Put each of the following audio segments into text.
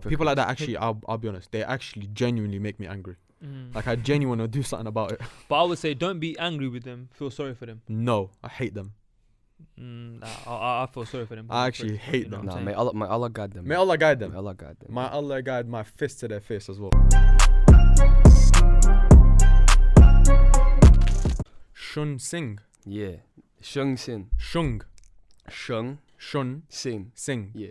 People like that actually, I'll be honest, they actually genuinely make me angry. Like I genuinely want to do something about it. But I would say don't be angry with them. Feel sorry for them. No, I hate them. I feel sorry for them. I actually hate them. Nah, may Allah guide them. May Allah guide them. May Allah guide them. May Allah guide my fist to their face as well. Shun Sing. Yeah. Shengxin. Shung. Shun Sing. Yeah.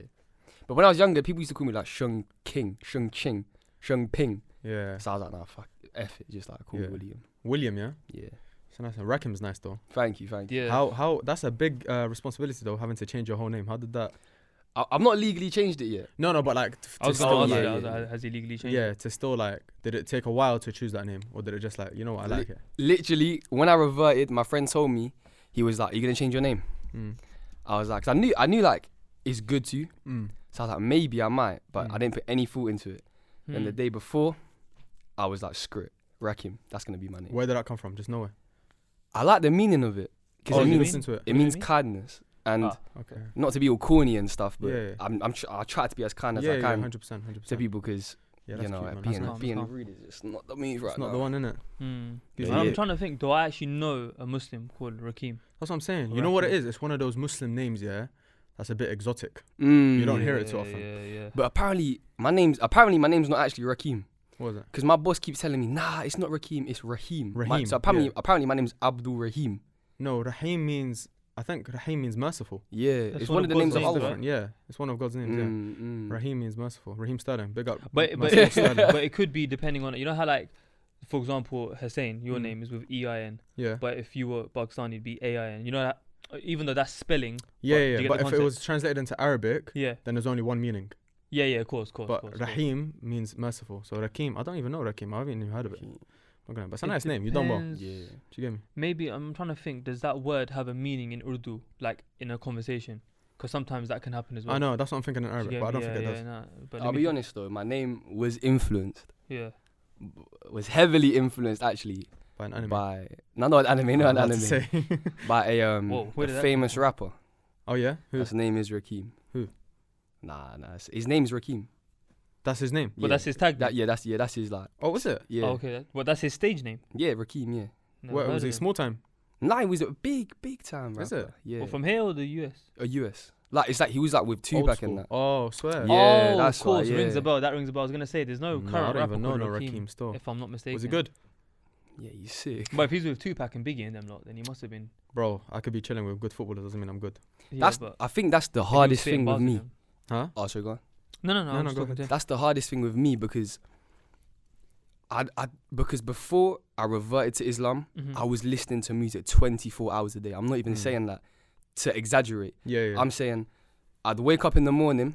But when I was younger, people used to call me like Sheng King, Sheng Ching, Sheng Ping. Yeah. So I was like, nah, fuck, F it, just like call me William. William, yeah? Yeah. So nice. Rakim's nice though. Thank you. Yeah. How that's a big responsibility though, having to change your whole name. How did that? I've not legally changed it yet. No, but like I was going to ask yeah. has he legally changed? Yeah, to still like, did it take a while to choose that name, or did it just like, you know what, I like it? Literally, when I reverted, my friend told me, he was like, "Are you gonna change your name?" I was like, 'cause I knew like it's good to. So I was like, maybe I might, but I didn't put any thought into it. And the day before, I was like, screw it, Rakim, that's gonna be my name. Where did that come from? Just nowhere. I like the meaning of it. Oh, you listen to it. It means kindness, and Okay. not to be all corny and stuff, but Yeah. I try to be as kind as I Yeah, can 100%. to people, because Yeah, you that's know, cute, man. being That's being rude is just not the move right It's now. not the one, innit? Yeah. I'm trying to think. Do I actually know a Muslim called Rakim? That's what I'm saying. You know what it is? It's one of those Muslim names, yeah. That's a bit exotic. Mm. You don't hear it too often. Yeah. But apparently my name's not actually Rakim. What was it? Because my boss keeps telling me, nah, it's not Rakim, it's Rahim. Rahim, So apparently my name's Abdul Rahim. No, Rahim means, I think Rahim means merciful. Yeah, That's it's one one of of the names God's of names, Allah. right? Yeah, it's one of God's names, yeah. Rahim means merciful. Rahim Sterling, big up. But merciful Sterling. but it could be depending on, you know how like, for example, Hussein, your name is with EIN. Yeah. But if you were Pakistani, it'd be AIN. You know that, even though that's spelling. Yeah, do you yeah. get But the if it concept? was translated into Arabic, Yeah. then there's only one meaning. Yeah, of course. But Rahim means merciful. So Rakim, I don't even know Rakim. I haven't even heard of it. Okay, but it's a nice name. You don't know. depends. Yeah. Do you get me? Maybe I'm trying to think. Does that word have a meaning in Urdu, like in a conversation? Because sometimes that can happen as well. I know, that's what I'm thinking in Do you Arabic, get but I me? don't think it does. Nah, but I'll let me be think. honest though, my name was influenced. Yeah. Was heavily influenced actually By an anime. by not an anime, not an I was anime, about to say. by a Whoa, where did that famous come rapper. Oh yeah? Who? His name is Rakim. Who? Nah, his name's Rakim. That's his name? But that's his tag. name. That's his like. Oh, was it? Yeah. Oh, okay. Well, that's his stage name. Yeah, Rakim. Yeah. Never What, heard was of he him. small time? Nah, he was a big time rapper. Is it? Yeah. Well, from here or the US? A US. Like it's like he was like with Old Tupac school. and that. Oh, swear. Yeah, oh, that's of course. why, Rings yeah. a bell. That rings a bell. I was gonna say there's no No, I current don't rapper even know called no Rakim, Rakim still. if I'm not mistaken. Was he good? Yeah, he's sick. But if he's with Tupac and Biggie and them lot, then he must have been. Bro, I could be chilling with good footballers, doesn't mean I'm good. Yeah, That's I think that's the if he was hardest spitting thing with bars in me. them. Huh? Oh, sorry, go on. No, No, I'm no, just go talking to him. That's the hardest thing with me because because before I reverted to Islam, Mhm. I was listening to music 24 hours a day. I'm not even saying that to exaggerate. Yeah. I'm saying I'd wake up in the morning,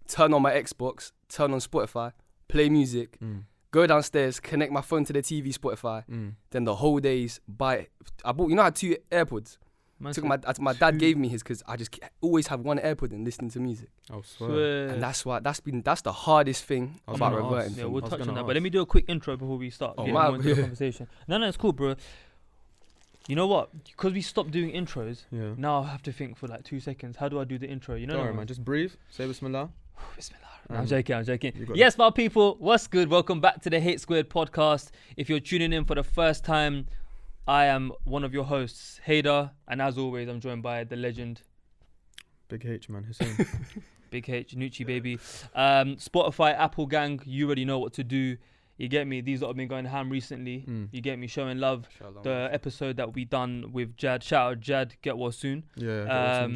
turn on my Xbox, turn on Spotify, play music, go downstairs, connect my phone to the TV, Spotify. Then the whole days I bought, I had 2 AirPods. My dad gave me his because I just always have 1 AirPod and listening to music. Oh, swear. And that's the hardest thing I was about gonna reverting. ask. Yeah, from. we'll I was touch on gonna that. ask. But let me do a quick intro before we start getting my- more into the conversation. No, it's cool, bro. You know what? Because we stopped doing intros, Yeah. now I have to think for like 2 seconds. How do I do the intro? You know Don't what worry, man. Just breathe. Say Bismillah. Bismillah. Um, I'm joking. you got Yes, my people, what's good? Welcome back to the Hate Squared podcast. If you're tuning in for the first time, I am one of your hosts, Hader, and as always, I'm joined by the legend, Big H, man. Hussein. Big H, Nucci baby. Spotify, Apple gang, you already know what to do. You get me? These lot have been going ham recently. You get me? Showing love. The episode that we done with Jad. Shout out Jad. Get well soon. Yeah.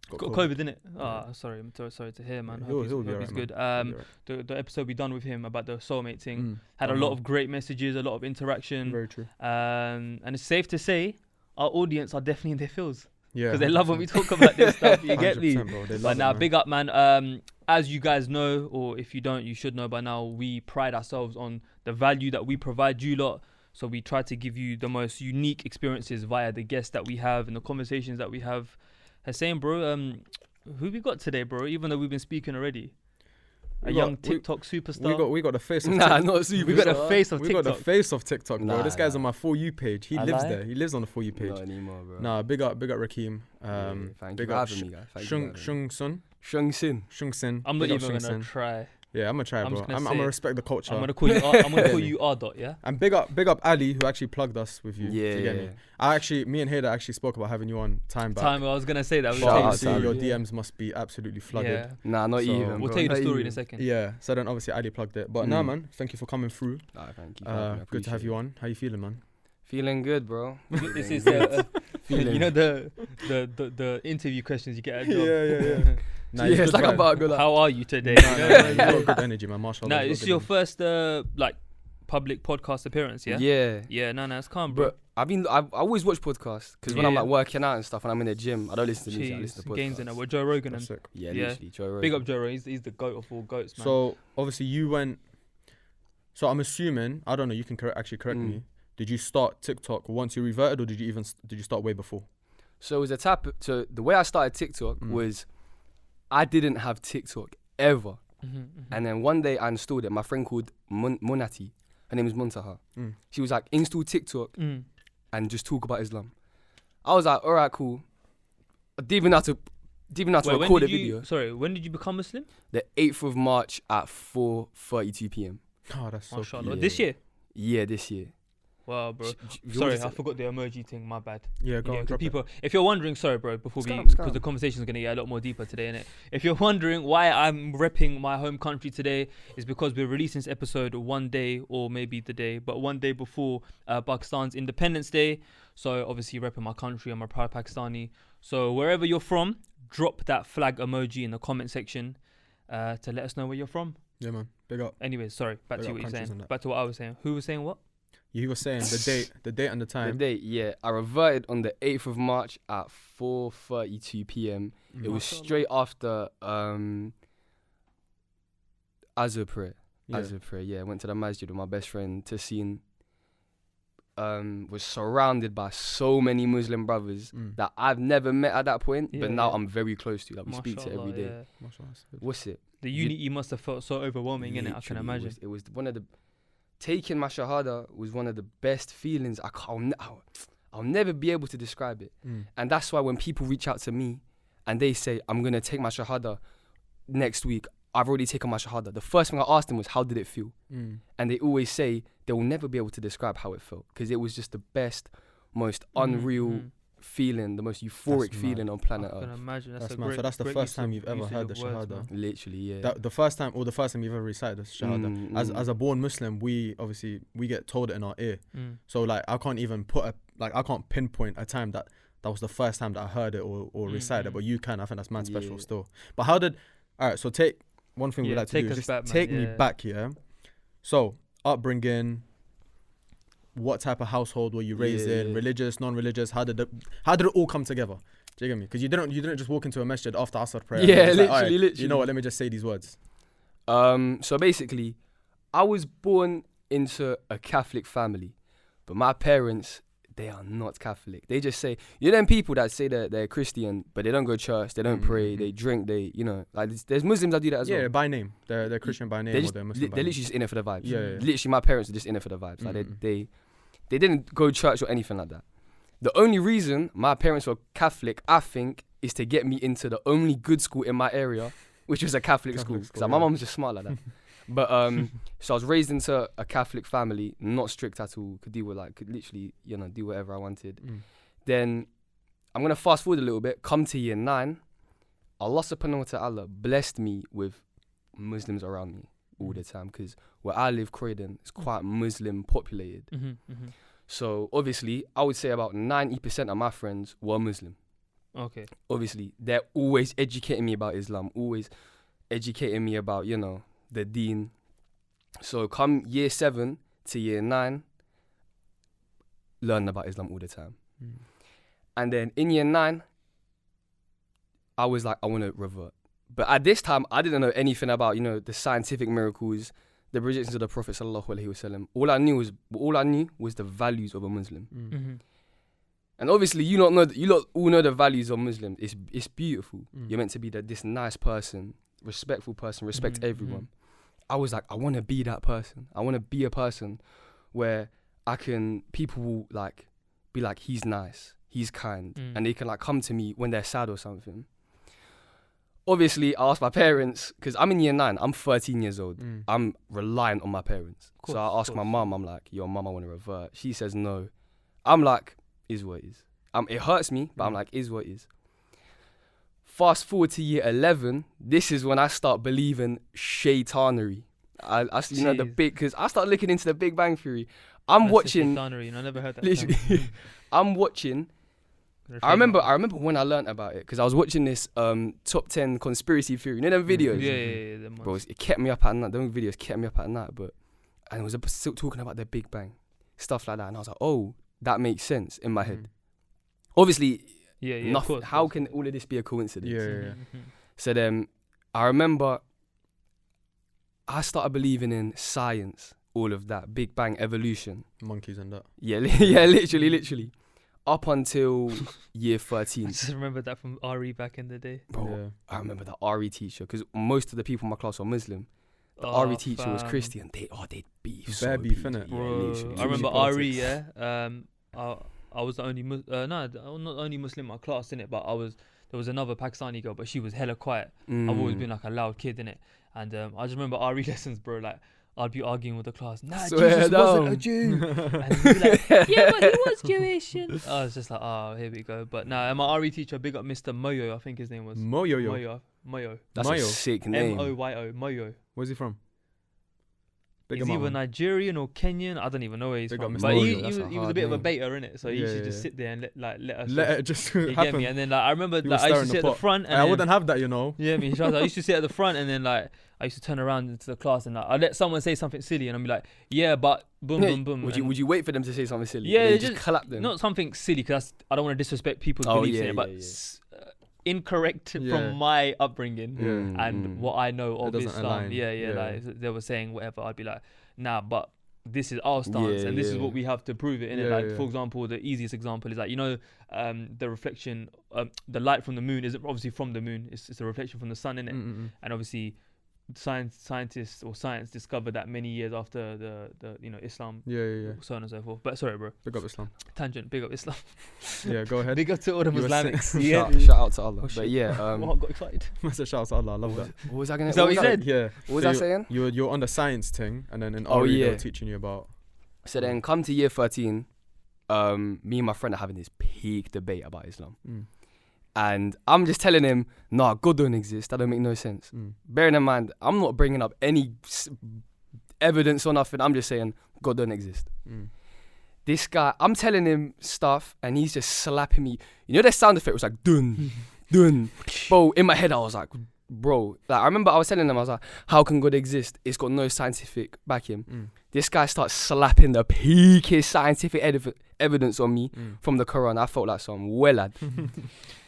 Got COVID, innit? Sorry. I'm sorry to hear, man. He'll Hope be he's alright, good. man. He'll be The episode we done with him about the soulmate thing had a Uh-huh. lot of great messages, a lot of interaction, Very true. and it's safe to say our audience are definitely in their feels Yeah. because they love when we talk about this stuff. You get me? 100%, bro. They love But it, now, man. big up, man. As you guys know, or if you don't, you should know by now, we pride ourselves on the value that we provide you lot. So we try to give you the most unique experiences via the guests that we have and the conversations that we have. Hussein, bro, who we got today, bro? Even though we've been speaking already. A young TikTok superstar. We got the face of Nah, TikTok. not super. We got the face of We got TikTok. the face of TikTok, bro. Nah, This guy's nah. on my For You page. He I lives lie? there. He lives on the For You page. Not anymore, bro. Nah, big up Rakim. Thank you big for up having me, guys. Thank you for having me. Shengxin. Shengxin. Shengxin. I'm not Big up even going to Shengxin. try. Yeah, I'm gonna try, I'm bro. just gonna I'm say gonna it. respect the culture. I'm gonna call you. I'm gonna call you R. Dot. Yeah. And big up Ali, who actually plugged us with you. Yeah, Do you get me? Me and Hader actually spoke about having you on time back. I was gonna say that. But Shout out obviously to Ali. your Yeah. DMs must be absolutely flooded. Yeah. Nah, not So- even. We'll bro, tell you the not story in even. a second. Yeah. So then obviously Ali plugged it. But nah, man, thank you for coming through. Nah, thank you. for having me, I Good to have appreciate you it. on. How you feeling, man? Feeling good, bro. This is Feeling you know the interview questions you get at a job. yeah. Nah, yeah, it's like I'm about to go like, How are you today? you got good energy, man. Mashallah. No, you got it's good your energy. first like public podcast appearance, yeah? Yeah, no, it's calm, bro. But I always watch podcasts because when I'm Yeah. like working out and stuff and I'm in the gym, I don't listen to music. I listen to Jeez, podcasts. gains in it. With Joe Rogan That's and sick. Yeah, Yeah. literally. Joe Rogan. big up Joe Rogan. He's the goat of all goats, man. So obviously you went. So I'm assuming, I don't know. You can correct Mm. me. Did you start TikTok once you reverted, or did you start way before? So it was so the way I started TikTok was I didn't have TikTok ever. And then one day I installed it. My friend called Monati, her name is Muntaha. She was like, install TikTok and just talk about Islam. I was like, all right, cool. I didn't even have to record a video. Sorry, when did you become Muslim? The 8th of March at 4:32 p.m. Oh, that's so Mashallah. cool. Yeah. This year? Yeah, this year. Wow, bro. You Sorry, wanted I to- forgot the emoji thing. My bad. Yeah, go on, 'cause drop it. people, if you're wondering, sorry, bro, because Scam. the conversation is gonna get a lot more deeper today, innit? If you're wondering why I'm repping my home country today, is because we're releasing this episode one day, or maybe the day, but one day before Pakistan's Independence Day. So obviously repping my country. I'm a proud Pakistani. So wherever you're from, drop that flag emoji in the comment section to let us know where you're from. Yeah, man. Big up. Anyways, sorry, back Big to up what you're countries saying. and that. Back to what I was saying. Who was saying what? You were saying the date and the The time. date, yeah. I reverted on the 8th of March at 4:32 p.m. It was Mashallah. straight after Azur prayer. Yeah. Azur prayer, yeah. Went to the masjid with my best friend Tassin. Was surrounded by so many Muslim brothers that I've never met at that point, Yeah, but now yeah. I'm very close to. Like we speak to Mashallah, every day. yeah. Mashallah, that's good. What's it? The You- unity must have felt so overwhelming, innit? I can Literally, imagine. It was one of the taking my shahada was one of the best feelings. I'll never be able to describe it. And that's why when people reach out to me and they say I'm gonna take my shahada next week, I've already taken my shahada. The first thing I asked them was, how did it feel? And they always say they will never be able to describe how it felt because it was just the best, most unreal feeling, the most euphoric That's feeling mad. on planet I can Earth. imagine. That's That's a mad. great, So that's the great first use time of- you've ever usage heard of the words, shahada. man. Literally, yeah. The first time you've ever recited the shahada. As a born Muslim, we get told it in our ear. So like I can't even I can't pinpoint a time that was the first time that I heard it or recited it, but you can. I think that's mad special Yeah. still. But how did? All right, so take one thing we Yeah, like to take do. us Just back, man, take me yeah. back, yeah. So upbringing. What type of household were you raised in? Yeah. Religious, non-religious? How did it all come together? Do you get me? Because you didn't just walk into a masjid after Asr prayer. Yeah, and it's like, literally. "Alright, you know what? Let me just say these words. So basically, I was born into a Catholic family, but my parents, they are not Catholic. They just say, you know them people that say that they're Christian, but they don't go to church, they don't pray, they drink, like there's Muslims that do that as Yeah, well. by name. They're Christian by name, They're, or just, they're they're Muslim by literally name. just in it for the vibes. Yeah. Literally, my parents are just in it for the vibes. Like Mhm. they didn't go to church or anything like that. The only reason my parents were Catholic, I think, is to get me into the only good school in my area, which was a Catholic school. Catholic school, So my yeah. mum's just smart like that. But so I was raised into a Catholic family, not strict at all. Could literally, do whatever I wanted. Then I'm gonna fast forward a little bit. Come to year 9, Allah subhanahu wa ta'ala blessed me with Muslims around me all the time because where I live, Croydon, is quite Muslim populated. So obviously, I would say about 90% of my friends were Muslim. Okay. Obviously, they're always educating me about Islam, always educating me about, the deen. So come year 7 to year 9, learn about Islam all the time. And then in year 9, I was like, I want to revert. But at this time, I didn't know anything about, the scientific miracles, the predictions of the Prophet sallallahu alaihi wasallam. All I knew was the values of a Muslim. And obviously, you lot all know the values of Muslims. It's beautiful. You're meant to be this nice person, respectful person, respect everyone. I was like, I want to be that person. I want to be a person where people will be like, he's nice, he's kind, and they can come to me when they're sad or something. obviously, I asked my parents, because I'm in year 9, I'm 13 years old. Mm. I'm reliant on my parents. Course, So I asked my mum, I'm like, yo, mum, I want to revert. She says no. I'm like, is what it is. It hurts me, but I'm like, is what it is. Fast forward to year 11, this is when I start believing shaitanery. I you know, the big, because I start looking into the Big Bang Theory. I'm watching. Shaitanery, I never heard that. Literally, I'm watching. I remember when I learnt about it, because I was watching this top 10 conspiracy theory. You know them videos? Yeah. Bro, it kept me up at night. Them videos kept me up at night. And it was still talking about the Big Bang, stuff like that. And I was like, oh, that makes sense in my head. Obviously, nothing. How can all of this be a coincidence? Yeah. So then, I remember I started believing in science, all of that, Big Bang, evolution. Monkeys and that. Yeah, literally. Up until year 13. I just remember that from RE back in the day. Bro, I remember the RE teacher, because most of the people in my class were Muslim. The RE teacher was Christian. They'd beef. Bare beef, innit? Bro, I remember RE, I was the only, I'm not the only Muslim in my class, innit, but there was another Pakistani girl, but she was hella quiet. I've always been like a loud kid, innit, and I just remember RE lessons, bro, like, I'd be arguing with the class, nah, Jesus wasn't a Jew. And he'd be like, yeah, but he was Jewish. And I was just like, oh, here we go. But nah, my RE teacher, big up Mr. Moyo, I think his name was. Moyo. That's a sick name. Moyo, Moyo. Where's he from? He's either Nigerian or Kenyan. I don't even know where he's from. But he was a bit of a beta, innit? So he used to just sit there and let us. Let it just you happen. get me? And then like I remember like, I used to sit at the front. And I wouldn't have that, you know. Yeah, I used to sit at the front, and then like I used to turn around into the class and like I'd let someone say something silly, and I'd be like, yeah, but boom. Would you wait for them to say something silly? Yeah, just clap them. Not something silly, because I don't want to disrespect people's beliefs in it, but incorrect from my upbringing and what I know of Islam. Like they were saying whatever, I'd be like, nah, but this is our stance and this is what we have to prove it in it. Like for example, the easiest example is like, you know, the reflection, the light from the moon isn't obviously from the moon, it's a reflection from the sun in it. And obviously scientists discovered that many years after the you know, Islam, so on and so forth. But sorry, bro, big up Islam. Tangent, big up Islam. Yeah, go ahead. Big up to all the Islamics. Shout out to Allah. But yeah, I got excited. Shout out to Allah. I love that. What was I gonna? Is that what you said? Yeah. What was I saying? You're on the science thing, and then in RE they were teaching you about. So then, come to year 13, me and my friend are having this peak debate about Islam. And I'm just telling him, nah, God don't exist. That don't make no sense. Bearing in mind, I'm not bringing up any evidence or nothing. I'm just saying, God don't exist. This guy, I'm telling him stuff, and he's just slapping me. You know that sound effect was like, dun, dun. Bro, in my head, I was like, bro. Like, I remember I was telling him, I was like, how can God exist? It's got no scientific backing. This guy starts slapping the peakest scientific evidence on me from the Quran. I felt like some lad.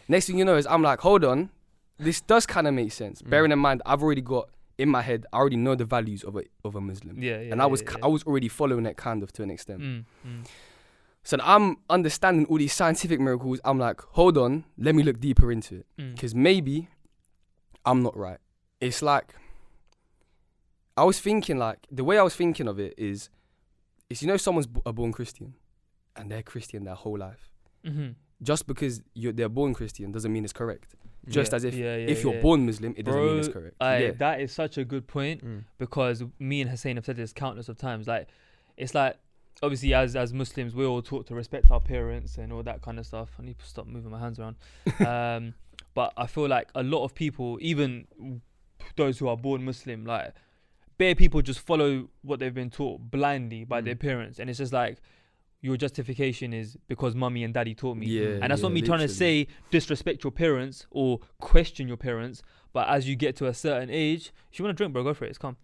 Next thing you know is I'm like, hold on, this does kind of make sense. Bearing in mind, I've already got in my head, I already know the values of a Muslim. And I was already following it kind of to an extent. So I'm understanding all these scientific miracles. I'm like, hold on, let me look deeper into it. Because maybe I'm not right. It's like, I was thinking like, the way I was thinking of it is you know, someone's a born Christian and they're Christian their whole life. Just because they're born Christian doesn't mean it's correct. Just as if you're born Muslim, it doesn't mean it's correct. That is such a good point, because me and Hussein have said this countless of times. Like, it's like, obviously as Muslims, we're all taught to respect our parents and all that kind of stuff. I need to stop moving my hands around. But I feel like a lot of people, even those who are born Muslim, like, bare people just follow what they've been taught blindly by their parents. And it's just like, your justification is because mummy and daddy taught me. And that's not me trying to say disrespect your parents or question your parents, but as you get to a certain age, if you want to drink, bro, go for it. It's calm.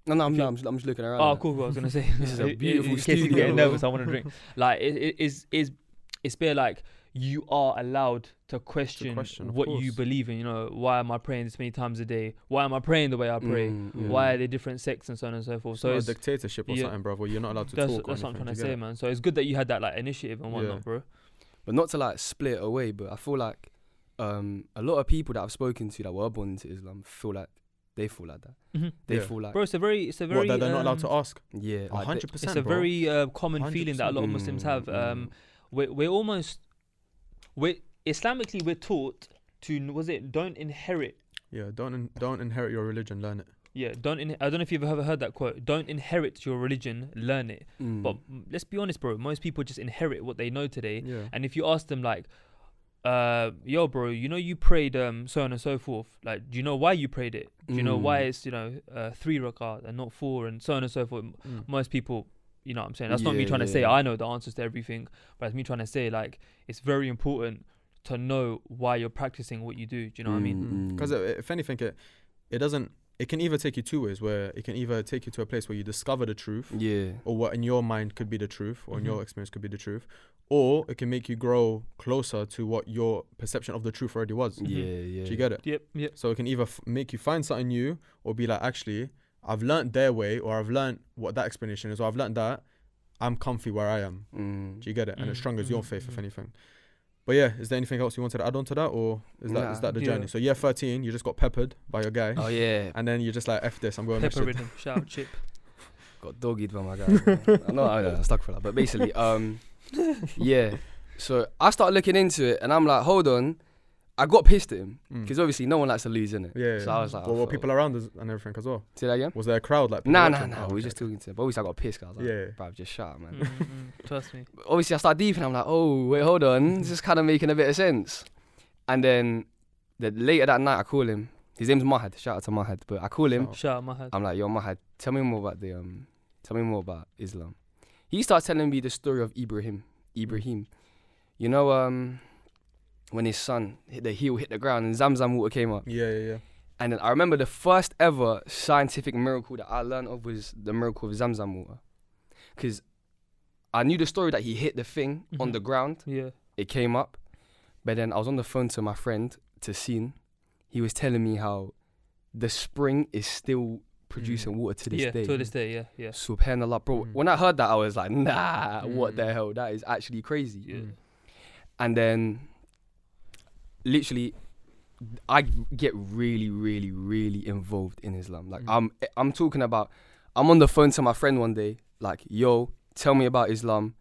No, I'm just looking around. Oh, cool. I was gonna say this is a beautiful studio. In case you get nervous, I want to drink. Like, it's bare like, you are allowed to question what you believe in. You know, why am I praying this many times a day? Why am I praying the way I pray? Why are there different sects and so on and so forth? So it's not a dictatorship or something, bro. Where you're not allowed to talk. That's what I'm trying to say, man. So it's good that you had that like initiative and whatnot, bro. But not to like split it away, but I feel like a lot of people that I've spoken to that were born into Islam feel like they feel like that. They feel like, bro, it's a very what, that they're not allowed to ask. 100%. It's a very common feeling that a lot of Muslims have. We're Islamically we're taught to, don't inherit Yeah, don't inherit your religion, learn it. Yeah, I don't know if you've ever heard that quote. Don't inherit your religion, learn it. But let's be honest, bro. Most people just inherit what they know today. Yeah. And if you ask them like, yo, bro, you know you prayed so on and so forth. Like, do you know why you prayed it? Do you know why it's 3 rak'ah and not 4 and so on and so forth? Most people, you know what I'm saying. That's not me trying to say I know the answers to everything, but it's me trying to say like it's very important to know why you're practicing what you do. Do you know what I mean? Because if anything, it doesn't. It can either take you 2 ways, where it can either take you to a place where you discover the truth, or what in your mind could be the truth, or in your experience could be the truth, or it can make you grow closer to what your perception of the truth already was. Yeah. Do you get it? Yep. So it can either make you find something new, or be like, actually, I've learnt their way, or I've learnt what that explanation is, or I've learnt that, I'm comfy where I am. Do you get it? And it strengthens your faith, if anything. But yeah, is there anything else you wanted to add on to that, or is that the journey? So year 13, you just got peppered by your guy. Oh yeah. And then you're just like, F this, I'm going Pepper ridden. Shout out Chip. Got doggied by my guy. I know, I'm stuck for that. But basically, yeah. So I started looking into it, and I'm like, hold on. I got pissed at him because obviously no one likes to lose, innit? Yeah. So I was like, well, were people around us and everything as well? Say that again? Was there a crowd like? Nah. Oh, We were just talking to him. But obviously I got pissed. 'Cause I was like, Yeah. bruv, just shut up, man. Trust me. Obviously I started deep, and I'm like, oh wait, hold on. This is kind of making a bit of sense. And then later that night I call him. His name's Mahad. Shout out to Mahad. But I call him. Shout out my head. I'm like, yo, Mahad, tell me more about Islam. He starts telling me the story of Ibrahim. You know, when his son hit the ground and Zamzam water came up. Yeah. And then I remember the first ever scientific miracle that I learned of was the miracle of Zamzam water. Because I knew the story that he hit the thing on the ground. Yeah. It came up. But then I was on the phone to my friend, Tassin. He was telling me how the spring is still producing water to this day. Yeah, to this day, yeah. Subhanallah, bro. When I heard that, I was like, nah, what the hell? That is actually crazy. Yeah. And then, literally, I get really, really, really involved in Islam. Like, I'm talking about, I'm on the phone to my friend one day, like, yo, tell me about Islam.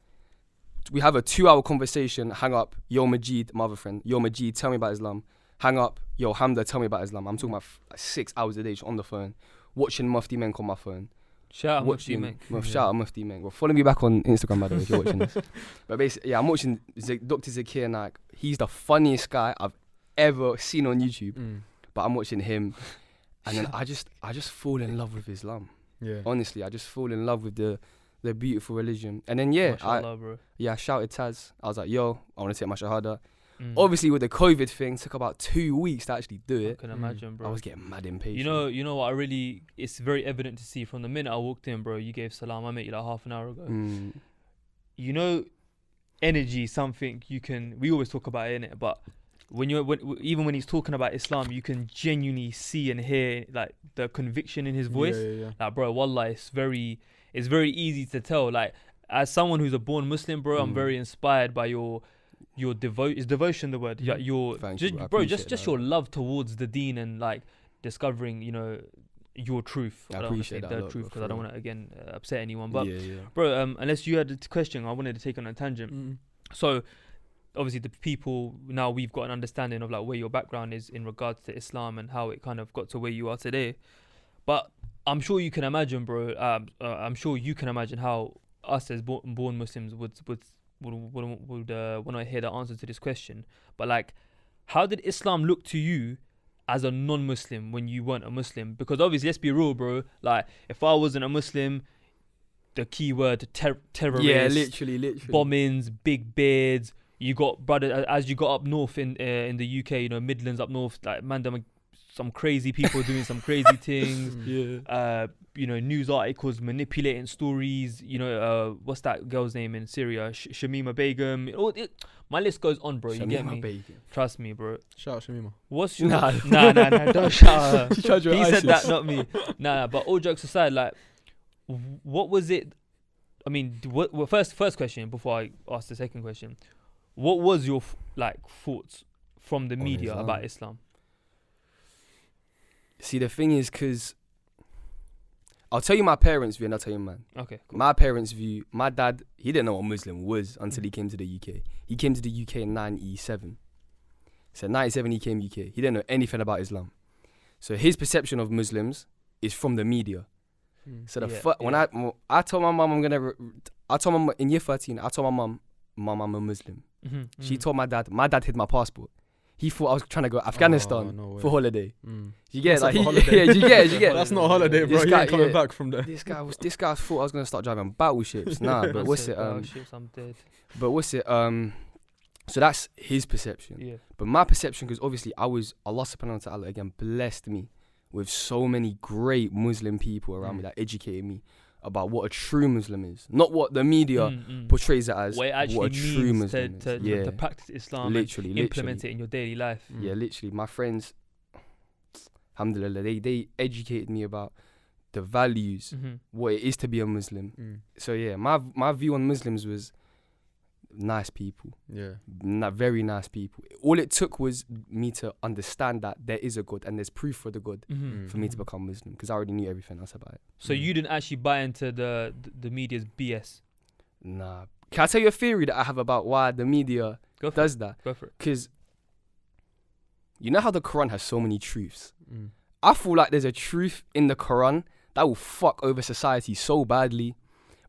We have a 2-hour conversation, hang up, yo, Majid, my other friend, yo, Majid, tell me about Islam. Hang up, yo, Hamda, tell me about Islam. I'm talking about 6 hours a day just on the phone, watching Mufti Menk on my phone. Shout out Mufti Menk. Shout out Mufti Menk. Well, follow me back on Instagram, by the way, if you're watching this. But basically, yeah, I'm watching Dr. Zakir Naik. He's the funniest guy I've ever seen on YouTube. But I'm watching him, and then I just fall in love with Islam. Yeah. Honestly, I just fall in love with the beautiful religion. And then I shouted Taz. I was like, yo, I want to take my shahada. Obviously, with the COVID thing, it took about 2 weeks to actually do it. I can imagine, bro. I was getting mad impatient. You know what? It's very evident to see from the minute I walked in, bro. You gave salam. I met you like half an hour ago. You know, energy, something we always talk about it, innit? But even when he's talking about Islam, you can genuinely see and hear like the conviction in his voice. Yeah. Like, bro, wallah, it's very easy to tell. Like, as someone who's a born Muslim, bro, I'm very inspired by your is devotion the word? Yeah, just your love towards the deen and like discovering, you know, your truth. I don't want to say appreciate the truth because I don't want to again upset anyone. But yeah. bro, unless you had a question, I wanted to take on a tangent. So obviously the people now, we've got an understanding of like where your background is in regards to Islam and how it kind of got to where you are today. But I'm sure you can imagine, bro. I'm sure you can imagine how us as born Muslims would want to hear the answer to this question. But like, how did Islam look to you as a non-Muslim when you weren't a Muslim? Because obviously, let's be real, bro. Like, if I wasn't a Muslim, the keyword terrorists, yeah, literally, bombings, big beards. You got, brother, as you got up north in the UK, you know, Midlands up north, like man, some crazy people doing some crazy things. Yeah. You know, news articles manipulating stories. You know, what's that girl's name in Syria? Shamima Begum. My list goes on, bro. You get me? Begum. Trust me, bro. Shout out Shamima. What's your... Nah. Don't shout her. He said that, not me. Nah, but all jokes aside, like, what was it? I mean, first question before I ask the second question. What was your thoughts from the media Islam? about Islam? See, the thing is, because I'll tell you my parents' view and I'll tell you mine. Okay, cool. My parents' view, my dad, he didn't know what Muslim was until he came to the UK. He came to the UK in 97. So 97 he came UK. He didn't know anything about Islam. So his perception of Muslims is from the media. So when I told my mum I told my mum in year 13, I told my mum I'm a Muslim. She told my dad hid my passport. He thought I was trying to go Afghanistan for holiday. You get it? You get it. That's not a holiday, bro. You ain't coming back from there. This guy thought I was gonna start driving battleships. Nah, but what's it? Battleships, I'm dead. But what's it? So that's his perception. Yeah. But my perception, because obviously Allah subhanahu wa ta'ala again blessed me with so many great Muslim people around me that educated me about what a true Muslim is, not what the media portrays it as. What it actually what a true means Muslim to practice Islam, literally, implement it in your daily life. Yeah, literally. My friends, alhamdulillah, they educated me about the values, what it is to be a Muslim. So yeah, my view on Muslims was nice people. Very nice people. All it took was me to understand that there is a God and there's proof for the God for me to become Muslim, because I already knew everything else about it. So you didn't actually buy into the media's BS? Nah. Can I tell you a theory that I have about why the media does that? Go for it. Because you know how the Quran has so many truths? I feel like there's a truth in the Quran that will fuck over society so badly,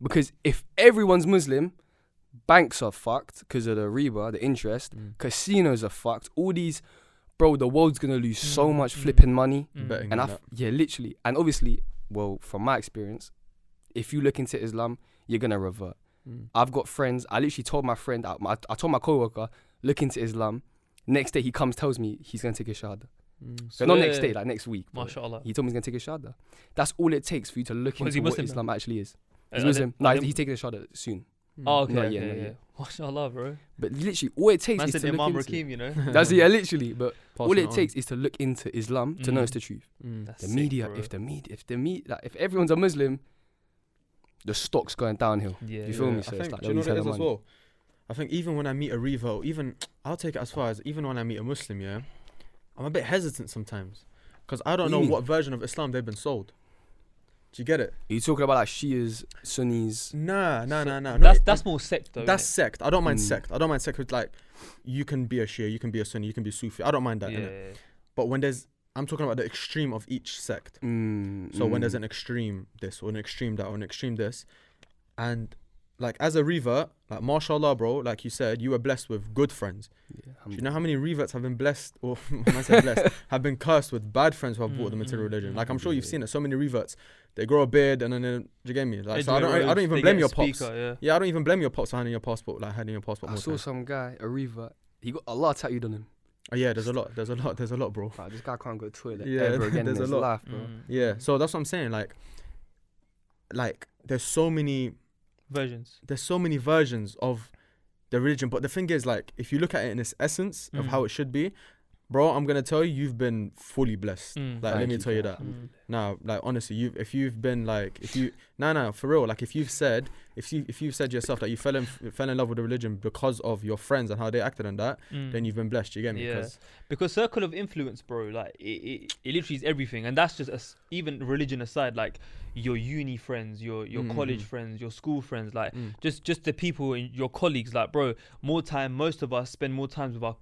because if everyone's Muslim, banks are fucked because of the riba, the interest. Casinos are fucked. All these, bro, the world's gonna lose so much flipping money. Betting And literally. And obviously, well, from my experience, if you look into Islam, you're gonna revert. I've got friends. I literally told my friend, I told my coworker, look into Islam. Next day he comes, tells me he's gonna take a shahada. So not next day, like next week. MashaAllah. He told me he's gonna take a shahada. That's all it takes for you to look into what Islam actually is. He's Are Muslim. they- No, are they- he's taking a shahada soon. Oh, okay. Not okay, yet, not yeah. yet. MashaAllah, bro. But literally, all it takes Man is said to look Imam into Rakim, you know. That's it, yeah, literally. But all Passing it on. takes is to look into Islam to know it's the truth. That's The sick, media, bro. if everyone's a Muslim, the stock's going downhill. Yeah. You feel me? I So think, it's like do you know what it is as money. well? I think even when I meet a Revo, I'll take it as far as even when I meet a Muslim, yeah, I'm a bit hesitant sometimes, because I don't know what version of Islam they've been sold. Do you get it? Are you talking about like Shias, Sunnis? Nah. That's more sect though. That's innit? sect. I don't mind sect. I don't mind sect. With like, you can be a Shia, you can be a Sunni, you can be Sufi. I don't mind that. Yeah. Innit? But when I'm talking about the extreme of each sect. So when there's an extreme this or an extreme that or an extreme this, and like as a revert, like mashallah, bro, like you said, you were blessed with good friends. Do you know how many reverts have been blessed, or when I say blessed, have been cursed with bad friends who have bought the material religion? Like I'm sure you've seen it. So many reverts, they grow a beard and then do you get me? Like, so I don't even blame your pops. Yeah, I don't even blame your pops for hiding your passport, like hiding your passport. I saw some guy, a revert. He got Allah tattooed on him. Oh yeah, there's a lot, bro. Bro, this guy can't go to the toilet Yeah, ever again in there's a his lot. life, bro. Yeah, so that's what I'm saying. Like there's so many versions of the religion, but the thing is, like, if you look at it in its essence of how it should be, bro, I'm gonna tell you've been fully blessed. Let me tell you that. Now, like, honestly, if you've been like, for real, like, if you've said yourself that you fell in love with the religion because of your friends and how they acted on that, then you've been blessed. You get me? Yeah. Because circle of influence, bro, like it literally is everything, and that's just even religion aside, like your uni friends, your college friends, your school friends, like just the people in your colleagues, like, bro, most of us spend more time with our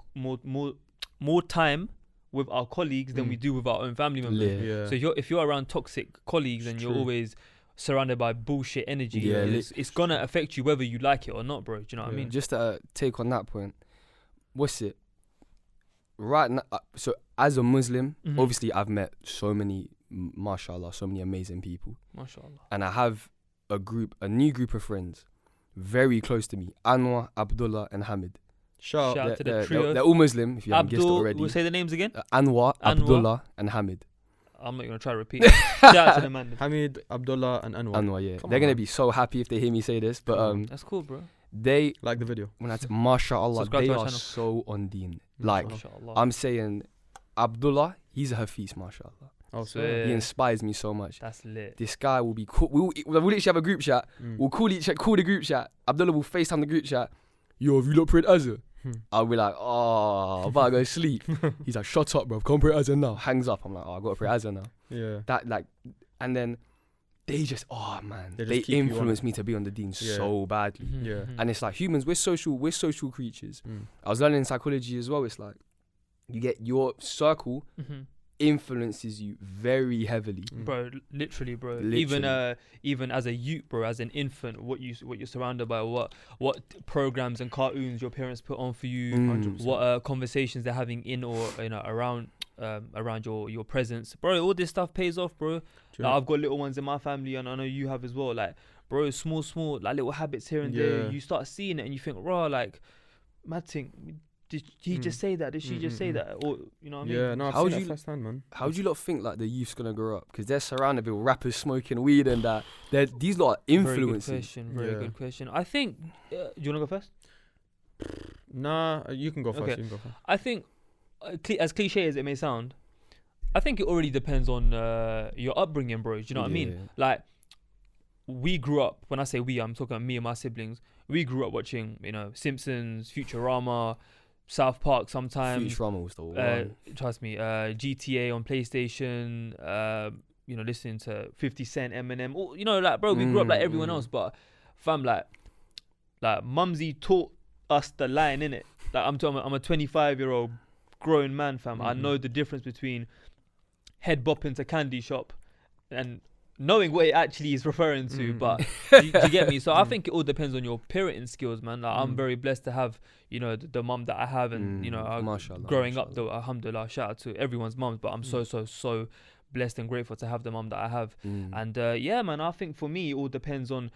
more time with our colleagues than we do with our own family members. Yeah. So if you're around toxic colleagues and you're always surrounded by bullshit energy, it's gonna affect you whether you like it or not, bro. Do you know what I mean? Just to take on that point, what's it? Right now, so as a Muslim, obviously I've met so many, mashallah, so many amazing people. Mashallah. And I have a new group of friends, very close to me, Anwar, Abdullah and Hamid. Shout out to the trio. They're all Muslim, if you haven't guessed it already. We'll say the names again. Anwar, Abdullah and Hamid. I'm not going to try to repeat. Shout out to the man. Hamid, Abdullah and Anwar. Anwar, yeah. They're going to be so happy if they hear me say this, but that's cool, bro. They like the video. When I say mashallah, Subscribe they to our are channel. so on deen. Like, Mashallah. I'm saying Abdullah, he's a Hafiz, mashallah. Oh, so Yeah. He inspires me so much. That's lit. This guy will be cool. We'll literally have a group chat. We'll call the group chat. Abdullah will FaceTime the group chat. Yo, have you not prayed Azhar? I'll be like, oh, I'm about to go sleep. He's like, shut up, bro. Can't pray Azhar now. Hangs up. I'm like, oh, I got to pray Azhar now. Yeah. That, like, and then they just, oh, man. They They just keep you on influence it. me to be on the deen so badly. Yeah. And it's like humans, we're social creatures. I was learning psychology as well. It's like you get your circle influences you very heavily. Bro, literally, bro. Literally. Even as a youth, bro, as an infant, what you're surrounded by, what programs and cartoons your parents put on for you, 100%. what conversations they're having in or around your presence, bro. All this stuff pays off, bro. Like, I've got little ones in my family, and I know you have as well. Like, bro, small like little habits here and there. You start seeing it, and you think, raw, like, mad thing. Did he just say that? Did she just say that? Or, you know what I mean? Yeah, no, I've seen that firsthand, man. How do you lot think like the youth's gonna grow up? Because they're surrounded with rappers smoking weed and that. These lot are influencing. Very good question. I think. Do you wanna go first? Nah, you can go first. Okay. You can go first. I think, as cliche as it may sound, I think it already depends on your upbringing, bro. Do you know what I mean? Like, we grew up. When I say we, I'm talking about me and my siblings. We grew up watching, Simpsons, Futurama, South Park sometimes. Futurama was the one. Trust me. GTA on PlayStation. Listening to 50 Cent, Eminem. Bro, we grew up like everyone else. But fam, like Mumsy taught us the line, innit? Like, I'm a 25-year-old grown man, fam. I know the difference between head bopping to candy shop and knowing what it actually is referring to, but do you get me? So I think it all depends on your parenting skills, man. Like, I'm very blessed to have, the mum that I have, and growing up, though, alhamdulillah, shout out to everyone's mums, but I'm so blessed and grateful to have the mum that I have. And man, I think for me, it all depends on.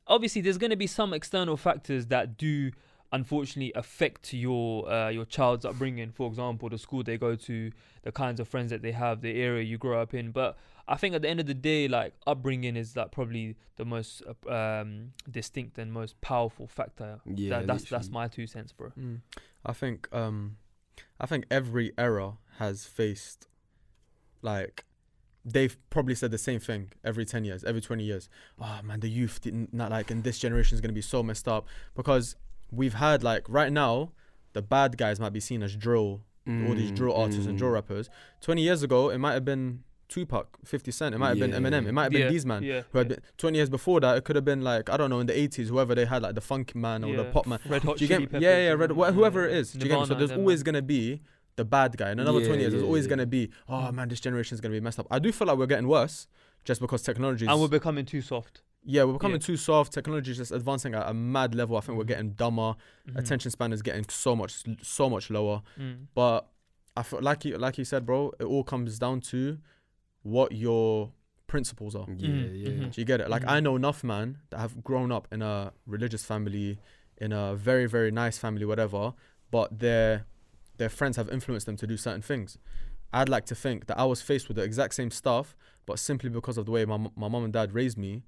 Obviously, there's going to be some external factors that do unfortunately affect your child's upbringing. For example, the school they go to, the kinds of friends that they have, the area you grow up in. But I think at the end of the day, like, upbringing is like probably the most distinct and most powerful factor. Yeah, that's my 2 cents, bro. I think every era has faced, like, they've probably said the same thing every 10 years, every 20 years. Oh man, the youth didn't, not like, in this generation is going to be so messed up, because we've had, like, right now, the bad guys might be seen as drill, all these drill artists and drill rappers. 20 years ago, it might have been Tupac, 50 Cent, it might have been Eminem, it might have been these man who had been. 20 years before that, it could have been, like, I don't know, in the 80s, whoever they had, like the funk man or the pop man. Red Hot Chili Peppers. Whoever it is. Do you get me? So there's always going to be the bad guy. In another 20 years, there's always going to be, oh man, this generation is going to be messed up. I do feel like we're getting worse just because technology and we're becoming too soft. Yeah, we're becoming too soft. Technology is just advancing at a mad level. I think we're getting dumber. Attention span is getting so much lower. But I feel like you said, bro, it all comes down to what your principles are. Do you get it? Like, I know enough man that have grown up in a religious family, in a very, very nice family, whatever, but their friends have influenced them to do certain things. I'd like to think that I was faced with the exact same stuff, but simply because of the way my mom and dad raised me,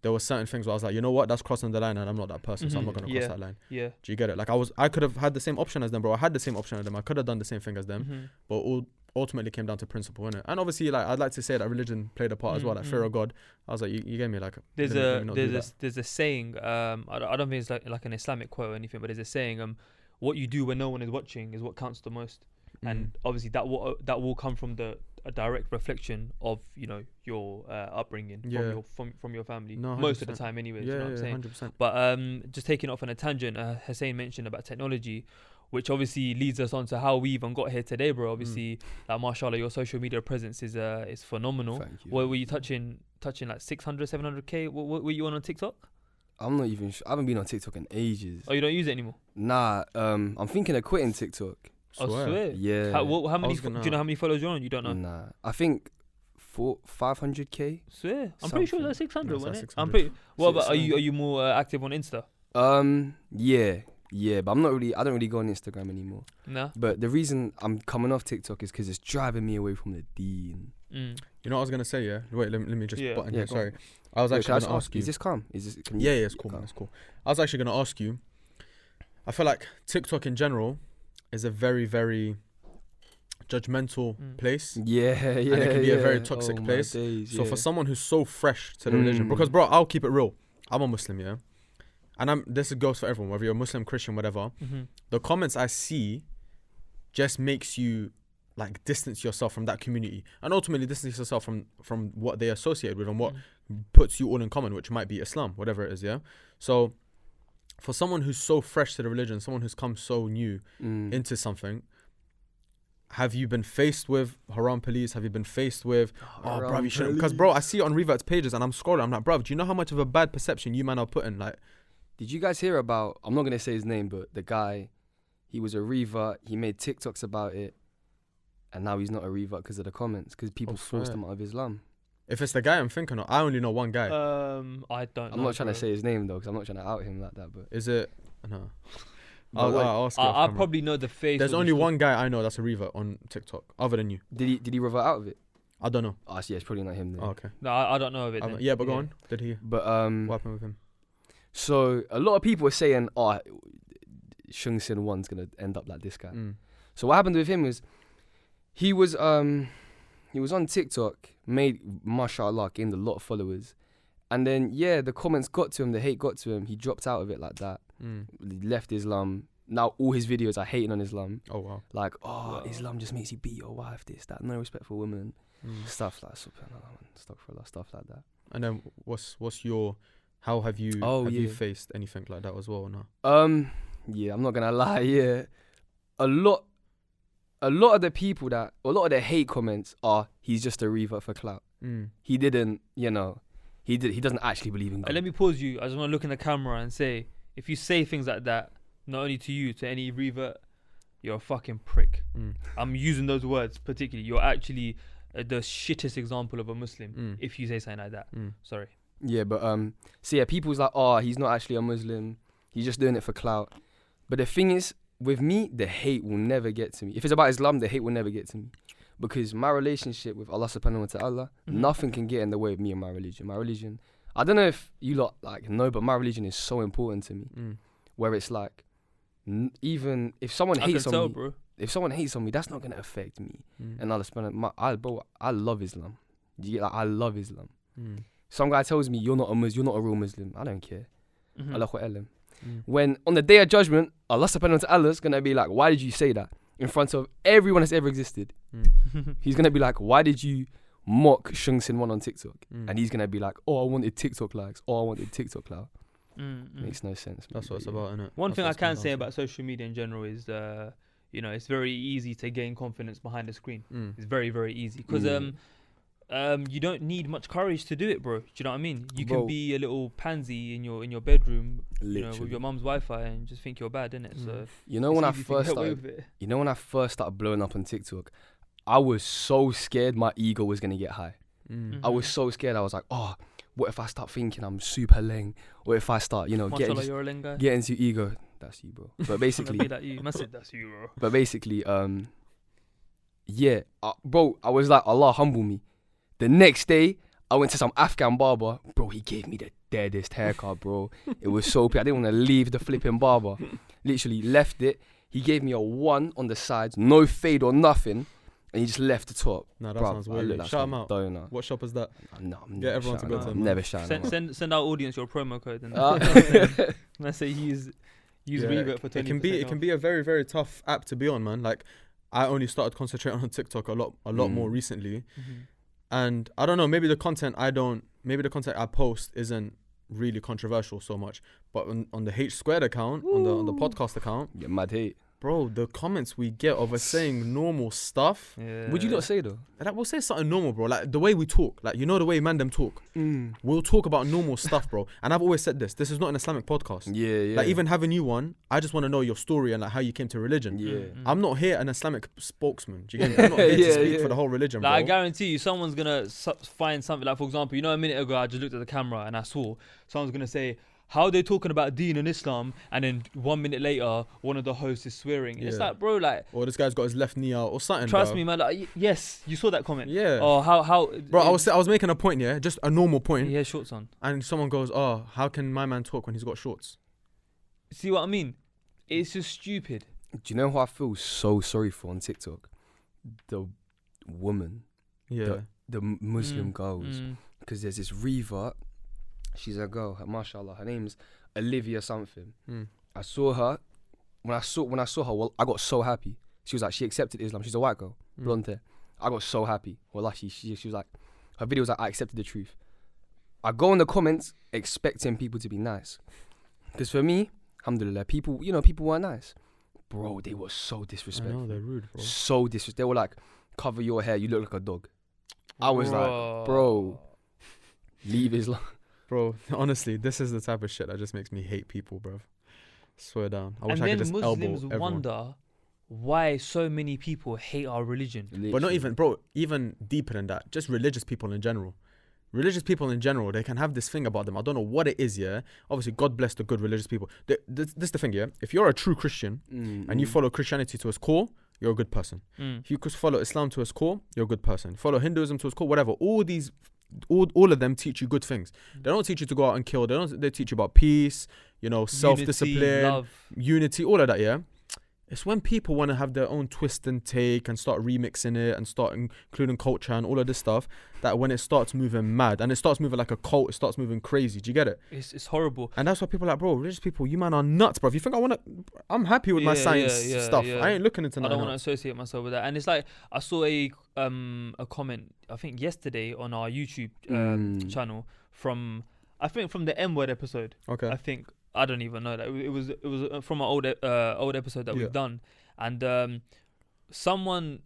there were certain things where I was like, you know what, that's crossing the line, and I'm not that person, so I'm not going to cross that line. Yeah. Do you get it? Like, I could have had the same option as them, bro. I had the same option as them. I could have done the same thing as them, but all ultimately came down to principle, innit? And obviously, like, I'd like to say that religion played a part as well, like fear of God. I was like, you gave me like. There's a saying. I don't think it's like an Islamic quote or anything, but there's a saying. What you do when no one is watching is what counts the most. And obviously that will come from a direct reflection of your upbringing from your family, most of the time anyways. You know what I'm saying? 100%. But just taking off on a tangent, Hussein mentioned about technology, which obviously leads us on to how we even got here today, bro. Obviously, like, mashallah, your social media presence is phenomenal. Thank you. What were you touching like 600, 700k? What were you on TikTok? I'm not even sure. I haven't been on TikTok in ages. Oh, you don't use it anymore? Nah, I'm thinking of quitting TikTok. I swear. Yeah. How many? Do you know how many followers you're on? You don't know? Nah, I think 500k. Swear. I'm pretty sure that's 600, wasn't it? 600. I'm pretty. What about? Are you more active on Insta? Yeah, but I don't really go on Instagram anymore. No. But the reason I'm coming off TikTok is because it's driving me away from the deen. You know what I was gonna say? Yeah. Wait, let me just button here. Sorry. On. I was actually gonna ask you. Is this calm? Yeah, it's cool. It's cool. I was actually gonna ask you. I feel like TikTok in general is a very, very judgmental place. Yeah. And it can be a very toxic place. So for someone who's so fresh to the religion, because bro, I'll keep it real. I'm a Muslim, yeah. And this goes for everyone, whether you're Muslim, Christian, whatever. The comments I see just makes you like distance yourself from that community, and ultimately distance yourself from what they associate with and what puts you all in common, which might be Islam, whatever it is, yeah. So for someone who's so fresh to the religion, someone who's come so new into something, have you been faced with haram police? Have you been faced with, bruv, you shouldn't? Because, police. bro, I see it on Revert's pages and I'm scrolling. I'm like, bruv, do you know how much of a bad perception you man are putting? Like, Did you guys hear about, I'm not going to say his name, but the guy, he was a revert, he made TikToks about it, and now he's not a revert because of the comments, because people forced him out of Islam. if it's the guy I'm thinking of, I only know one guy. I don't know. I'm not trying to say his name, though, because I'm not trying to out him like that, but... Is it? No. But I'll ask you. I probably know the face. There's or only the one guy I know that's a revert on TikTok, other than you. Did he revert out of it? I don't know. Oh, yeah, it's probably not him then. Oh, okay. No, I don't know of it. then. Yeah, but go on. Did he? But, What happened with him? so a lot of people are saying, Shengxin 1's going to end up like this guy. So what happened with him is, he was on TikTok, made, mashallah, gained a lot of followers. And then, the comments got to him, the hate got to him. He dropped out of it like that. He left Islam. Now all his videos are hating on Islam. Oh, wow. Like, Islam just makes you beat your wife, this, that, no respect for women. Stuff like stuff like that. And then what's your, how have you, you faced anything like that as well or not? I'm not gonna lie, a lot of the people a lot of the hate comments are, he's just a revert for clout. He didn't, he doesn't actually believe in God. Let me pause you. I just want to look in the camera and say, if you say things like that, not only to you, to any revert, you're a fucking prick. I'm using those words particularly. You're actually the shittest example of a Muslim if you say something like that. Sorry. Yeah, but people's like, he's not actually a Muslim. He's just doing it for clout. But the thing is, with me, the hate will never get to me. If it's about Islam, the hate will never get to me. Because my relationship with Allah subhanahu wa ta'ala, nothing can get in the way of me and my religion. My religion, I don't know if you lot know, but my religion is so important to me. Where it's like, even if someone hates on me, bro. If someone hates on me, that's not gonna affect me. And Allah subhanahu I love Islam. You get, like, I love Islam. Some guy tells me you're not a real Muslim. I don't care. Allahu A'lam. When on the day of judgment, Allah subhanahu wa ta'ala is gonna be like, why did you say that in front of everyone that's ever existed? He's gonna be like, why did you mock Shengxin 1 on TikTok? And he's gonna be like, I wanted TikTok likes. I wanted TikTok clout. Makes no sense. That's what it's about, innit? One thing I can say about social media in general is, it's very easy to gain confidence behind the screen. It's very, very easy because you don't need much courage to do it, bro. Do you know what I mean? You can be a little pansy in your bedroom, with your mum's Wi-Fi and just think you're bad, innit? So when I first started blowing up on TikTok, I was so scared my ego was gonna get high. I was so scared. I was like, what if I start thinking I'm super leng? What if I start, you're a leng guy? get into ego? That's you, bro. But basically, that's you, bro. But basically, bro, I was like, Allah humble me. The next day, I went to some Afghan barber. Bro, he gave me the deadest haircut, bro. It was so I didn't want to leave the flipping barber. Literally left it. He gave me a 1 on the sides, no fade or nothing. And he just left the top. No, that sounds weird. Shout him out. Donor. What shop is that? No, I'm get everyone to go to him. Never shout him out. Send our audience your promo code. And let's say use Revert for 20%. It can be a very, very tough app to be on, man. Like, I only started concentrating on TikTok a lot more recently. And I don't know, maybe the content I post isn't really controversial so much, but on the H Squared account, on the podcast account, yeah, mad hate. Bro, the comments we get of us saying normal stuff. Yeah. Would you not say though? Like, we'll say something normal, bro. Like the way we talk, like the way man them talk. We'll talk about normal stuff, bro. And I've always said this is not an Islamic podcast. Yeah. Like even having you on, I just want to know your story and like how you came to religion. Yeah. I'm not here an Islamic spokesman. Do you get me? I'm not here to speak for the whole religion, bro. I guarantee you, someone's gonna find something. Like for example, a minute ago I just looked at the camera and I saw someone's gonna say, how are they talking about Deen and Islam, and then 1 minute later, one of the hosts is swearing. It's like, bro, like... Or this guy's got his left knee out or something, Trust me, man. Like, yes, you saw that comment. Yeah. Oh, how... Bro, I was making a point, yeah? Just a normal point. He has shorts on. And someone goes, how can my man talk when he's got shorts? See what I mean? It's just stupid. Do you know who I feel so sorry for on TikTok? The woman. Yeah. The Muslim girls. Because there's this revert. She's a girl, mashallah. Her name's Olivia something. I saw her. When I saw her, well, I got so happy. She was like, she accepted Islam. She's a white girl, blonde hair. I got so happy. Well, she was like, her video was like, I accepted the truth. I go in the comments expecting people to be nice. Because for me, alhamdulillah, people were nice. Bro, they were so I disrespectful. know, they're rude, bro. So disrespectful. They were like, cover your hair, you look like a dog. I was like, bro, leave Islam. Bro, honestly, this is the type of shit that just makes me hate people, bro. Swear down. I wish And I could then just Muslims elbow everyone. wonder why so many people hate our religion. But not even, bro, even deeper than that. Just religious people in general. Religious people in general, they can have this thing about them. I don't know what it is, yeah? Obviously, God bless the good religious people. This is the thing, yeah? If you're a true Christian and you follow Christianity to its core, you're a good person. If you follow Islam to its core, you're a good person. Follow Hinduism to its core, whatever. All of them teach you good things. They don't teach you to go out and kill. They teach you about peace, you know, self-discipline, unity, all of that, yeah? It's when people want to have their own twist and take and start remixing it and start including culture and all of this stuff, that when it starts moving mad and it starts moving like a cult, it starts moving crazy. Do you get it? It's horrible. And that's why people are like, bro, religious people, you man are nuts, bro. If you think I'm happy with my science stuff. Yeah. I ain't looking into that. I don't want to associate myself with that. And it's like, I saw a comment, I think yesterday on our YouTube channel from the M-word episode. Okay. I don't even know that it was from an old episode that we've done, and someone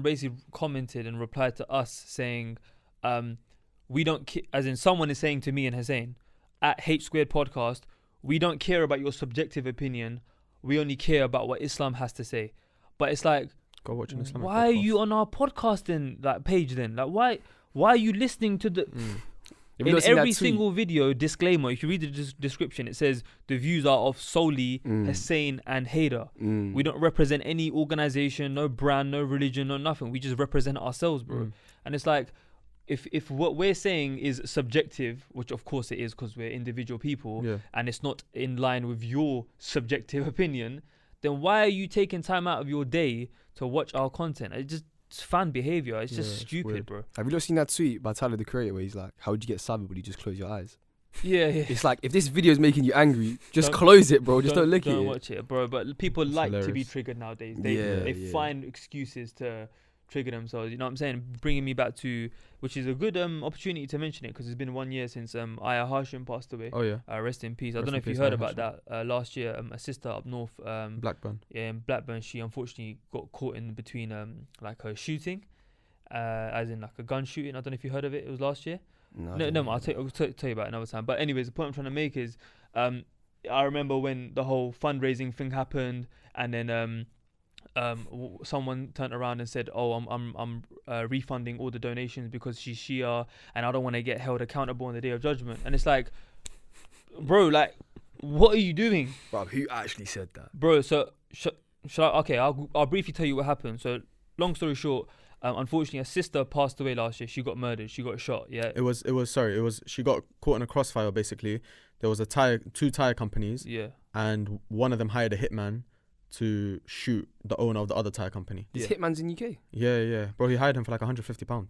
basically commented and replied to us saying, we don't as in someone is saying to me and Hussein at H Squared Podcast, we don't care about your subjective opinion, we only care about what Islam has to say. But it's like, go watch an Islamic why podcast. are you on our podcasting page then? Like why are you listening to the in every single video, disclaimer, if you read the description, it says the views are of solely Hussein and Hader. We don't represent any organization, no brand, no religion, no nothing. We just represent ourselves, bro. And it's like, if what we're saying is subjective, which of course it is because we're individual people, and it's not in line with your subjective opinion, then why are you taking time out of your day to watch our content? It's fan behavior. It's just stupid, bro. Have you not seen that tweet by Tyler the Creator where he's like, how would you get savage when you just close your eyes? Yeah. It's like, if this video is making you angry, just close it, bro. Just don't look at it. Don't watch it, bro. But people like to be triggered nowadays. They find excuses to trigger themselves. You know what I'm saying? Bringing me back to, which is a good opportunity to mention it, because it's been 1 year since Aya Hashim passed away. Oh yeah. Rest in peace. I don't know if you heard about that. Last year, a sister up north, Blackburn. Yeah, in Blackburn, she unfortunately got caught in between like her shooting, as in like a gun shooting. I don't know if you heard of it. It was last year. No, I'll tell you about it another time. But anyways, the point I'm trying to make is, I remember when the whole fundraising thing happened, and then someone turned around and said, "Oh, I'm refunding all the donations because she's Shia, and I don't want to get held accountable on the Day of Judgment." And it's like, bro, like, what are you doing, bro? Who actually said that, bro? So I'll briefly tell you what happened. So, long story short, unfortunately, her sister passed away last year. She got murdered. She got shot. Yeah. She got caught in a crossfire. Basically, there was two tire companies. Yeah. And one of them hired a hitman to shoot the owner of the other tire company. This hitman's in UK. Yeah, bro. He hired him for like £150.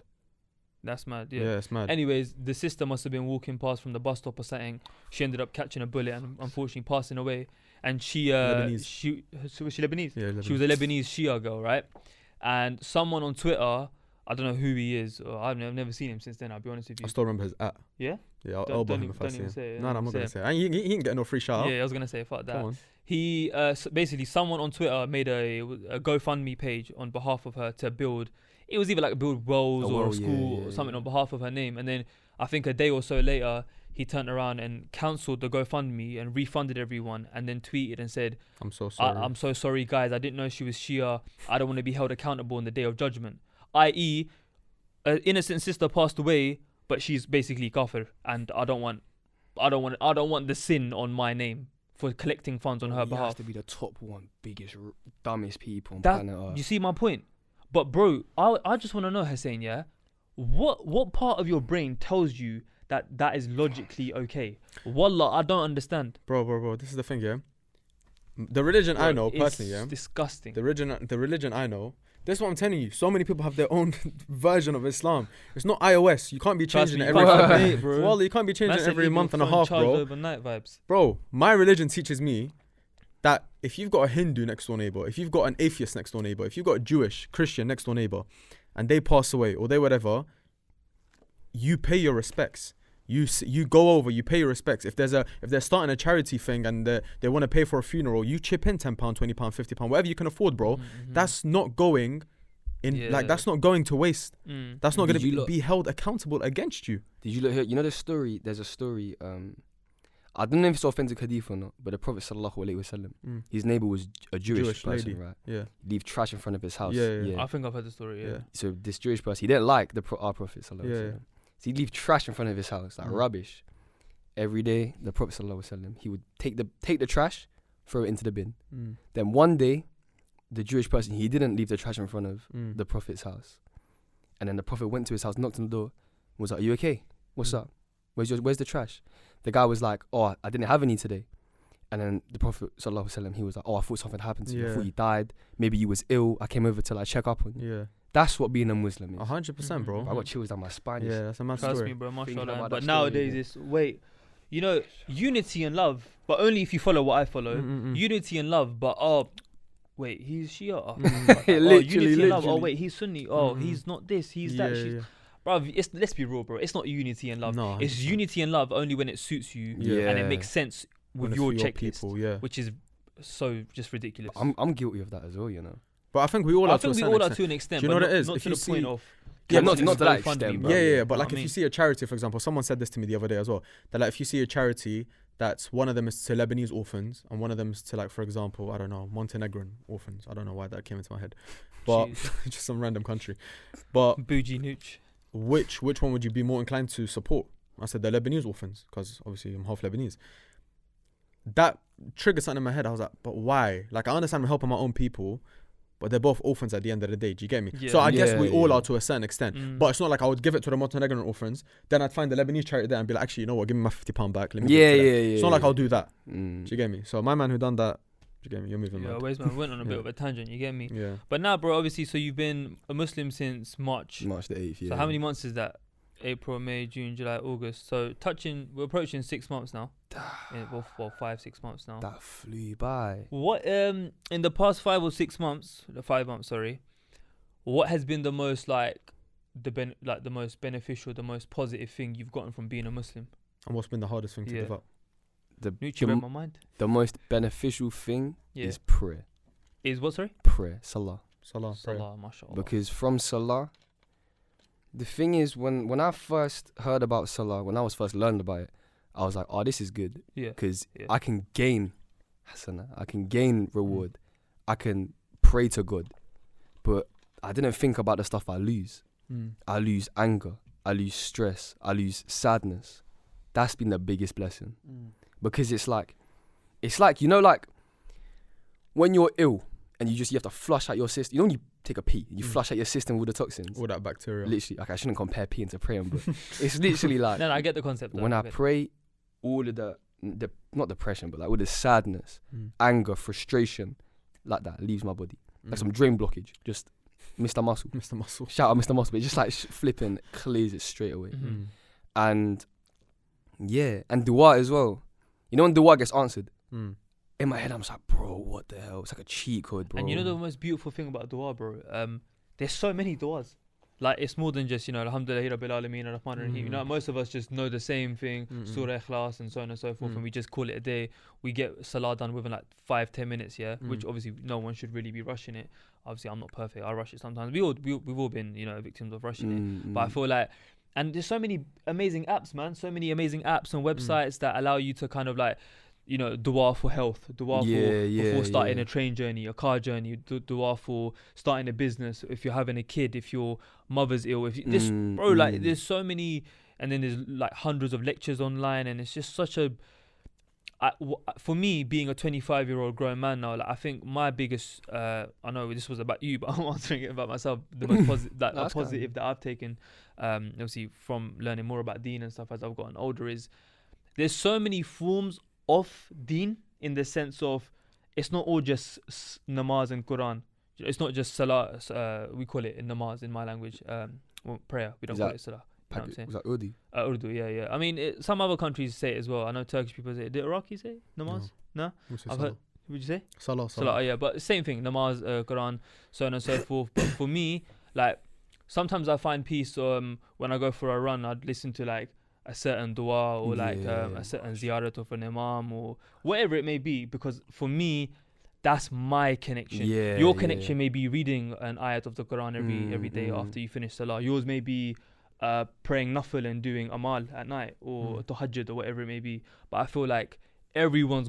That's mad. Yeah, it's mad. Anyways, the sister must have been walking past from the bus stop or something. She ended up catching a bullet and unfortunately passing away. And she was she Lebanese? Yeah, Lebanese. She was a Lebanese Shia girl, right? And someone on Twitter, I don't know who he is, or I've never seen him since then, I'll be honest with you. I still remember his @. Yeah? Yeah, I'll elbow him if I see him. No, I'm not going to say it. He ain't getting no free shout out. Yeah, I was going to say, fuck that. He, basically, someone on Twitter made a GoFundMe page on behalf of her to build, it was either like build wells or a school or something on behalf of her name. And then I think a day or so later, he turned around and cancelled the GoFundMe and refunded everyone, and then tweeted and said, "I'm so sorry. I'm so sorry, guys. I didn't know she was Shia. I don't want to be held accountable on the Day of Judgment." I.e., an innocent sister passed away, but she's basically kafir, and I don't want the sin on my name for collecting funds on her behalf. Has to be the top one biggest dumbest people on planet Earth. You see my point? But bro, I just want to know, Hussein, yeah, what part of your brain tells you that is logically okay? Wallah, I don't understand. Bro, this is the thing, yeah. The religion I know personally, yeah. Disgusting. The religion I know. This is what I'm telling you. So many people have their own version of Islam. It's not iOS. You can't be changing it every month. Well, you can't be changing it every month and a half, bro. Overnight vibes. Bro, my religion teaches me that if you've got a Hindu next door neighbor, if you've got an atheist next door neighbor, if you've got a Jewish, Christian next door neighbor, and they pass away or they whatever, you pay your respects. you go over, you pay your respects. If they're starting a charity thing and they want to pay for a funeral, you chip in £10, £20, £50, whatever you can afford, bro. That's not going that's not going to waste. That's not going to be held accountable against you. Did you look here? You know the story? There's a story. I don't know if it's authentic hadith or not, but the Prophet sallallahu alaihi wasallam, his neighbor was a Jewish person, lady. right? Yeah. Leave trash in front of his house. Yeah. I think I've heard the story. Yeah. So this Jewish person, he didn't like our Prophet sallallahu alaihi wasallam. Yeah. So he'd leave trash in front of his house, like rubbish. Every day, the Prophet sallallahu alaihi wasallam, he would take the trash, throw it into the bin. Then one day, the Jewish person, he didn't leave the trash in front of the Prophet's house. And then the Prophet went to his house, knocked on the door, was like, "Are you okay? What's up? Where's the trash?" The guy was like, "Oh, I didn't have any today." And then the Prophet sallallahu alaihi wasallam, he was like, "Oh, I thought something happened to you. I thought you died. Maybe you was ill. I came over to like check up on you." Yeah. That's what being a Muslim is. 100%, bro. I got chills down my spine. Yeah, that's a mad Trust story. me, bro. Thinking Mashallah. about But that nowadays, story, it's unity and love, but only if you follow what I follow. Unity and love, but wait, he's Shia. Unity and love. Oh wait, he's Sunni. Oh, he's not this. He's that. Yeah. Bro, let's be real, bro. It's not unity and love. No, it's unity and love only when it suits you Yeah. and it makes sense with your checklist, people, which is so just ridiculous. I'm guilty of that as well, you know. But I think we all are to an extent. extent. Do you know but what it is? Not If to you the point see- of. Yeah, not getting to that GoFundMe, extent, bro. bro. Yeah. But You know like, what I if you mean? see a charity, for example, someone said this to me the other day as well. That like, if you see a charity that's one of them is to Lebanese orphans and one of them is to like, for example, I don't know, Montenegrin orphans. I don't know why that came into my head, but just some random country. But Bougie Nooch. which one would you be more inclined to support? I said the Lebanese orphans because obviously I'm half Lebanese. That triggered something in my head. I was like, but why? Like, I understand I'm helping my own people, but they're both orphans at the end of the day. Do you get me? Yeah. So I guess we all Yeah. are to a certain extent. But it's not like I would give it to the Montenegrin orphans. Then I'd find the Lebanese charity there and be like, actually, you know what? Give me my £50 back. Let me give it to them. It's not like I'll do that. Do you get me? So my man who done that, do you get me? You're moving Yeah, mad. Wes, man, we went on a bit Yeah. of a tangent. You get me? Yeah. But now, bro, obviously, so you've been a Muslim since March. March the 8th, yeah. So how many months is that? April, May, June, July, August. So we're approaching 6 months now. Well, 5, 6 months now. That flew by. What in the past 5 or 6 months, 5 months, sorry. What has been the most the most beneficial, the most positive thing you've gotten from being a Muslim? And what's been the hardest thing to Yeah. give up? Nucci read my mind. The most beneficial thing Yeah. is prayer. Is what, sorry? Prayer, salah. Salah. prayer. Salah, mashallah. Because from salah, the thing is, when I first heard about salah, when I was first learned about it, I was like, oh, this is good. Yeah. Because Yeah. I can gain hasana, I can gain reward, I can pray to God. But I didn't think about the stuff I lose. I lose anger, I lose stress, I lose sadness. That's been the biggest blessing. Because it's like, you know, like when you're ill and you have to flush out your system. You know when you take a pee, you flush out your system with the toxins. All that bacteria. Literally, like I shouldn't compare peeing to praying, but it's literally like No, I get the concept. when I pray, all of the not depression, but like all the sadness, anger, frustration, like that leaves my body. Like some drain blockage, just Mr. Muscle. Mr. Muscle. Shout out Mr. Muscle, but it just like flipping clears it straight away. And yeah, and dua as well. You know when dua gets answered, in my head I'm just like, bro, what the hell? It's like a cheat code, bro. And you know the most beautiful thing about dua, bro? There's so many duas. Like, it's more than just, Alhamdulillah Rabbil Alameen Ar-Rahman Ar-Rahim. You know, most of us just know the same thing, Surah Ikhlas and so on and so forth, and we just call it a day. We get salah done within like 5-10 minutes, which obviously no one should really be rushing it. Obviously, I'm not perfect. I rush it sometimes. We've all been, victims of rushing it. But I feel like, and there's so many amazing apps, man. So many amazing apps and websites that allow you to kind of like, dua for health, dua before starting a train journey, a car journey, dua for starting a business, if you're having a kid, if your mother's ill, like there's so many, and then there's like hundreds of lectures online, and it's just such a, for me being a 25-year-old grown man now, like I think my biggest, I know this was about you, but I'm answering it about myself, the most positive that I've taken, obviously from learning more about deen and stuff as I've gotten older, is there's so many forms of deen, in the sense of it's not all just namaz and Quran. It's not just salah. We call it namaz in my language. Prayer. We don't call it salah. You know what I'm saying? Was that Urdu? Urdu, yeah. I mean, some other countries say it as well. I know Turkish people say it. Did Iraqis say namaz? No? I've heard. What did you say? Salah. Yeah, but same thing. Namaz, Quran, so on and so forth. But for me, like, sometimes I find peace when I go for a run. I'd listen to like a certain dua or like Yeah. a certain ziyarat of an imam or whatever it may be, because for me that's my connection. Yeah, Your yeah. connection may be reading an ayat of the Quran every day after you finish salah. Yours may be praying nafil and doing amal at night or tahajjud or whatever it may be. But I feel like everyone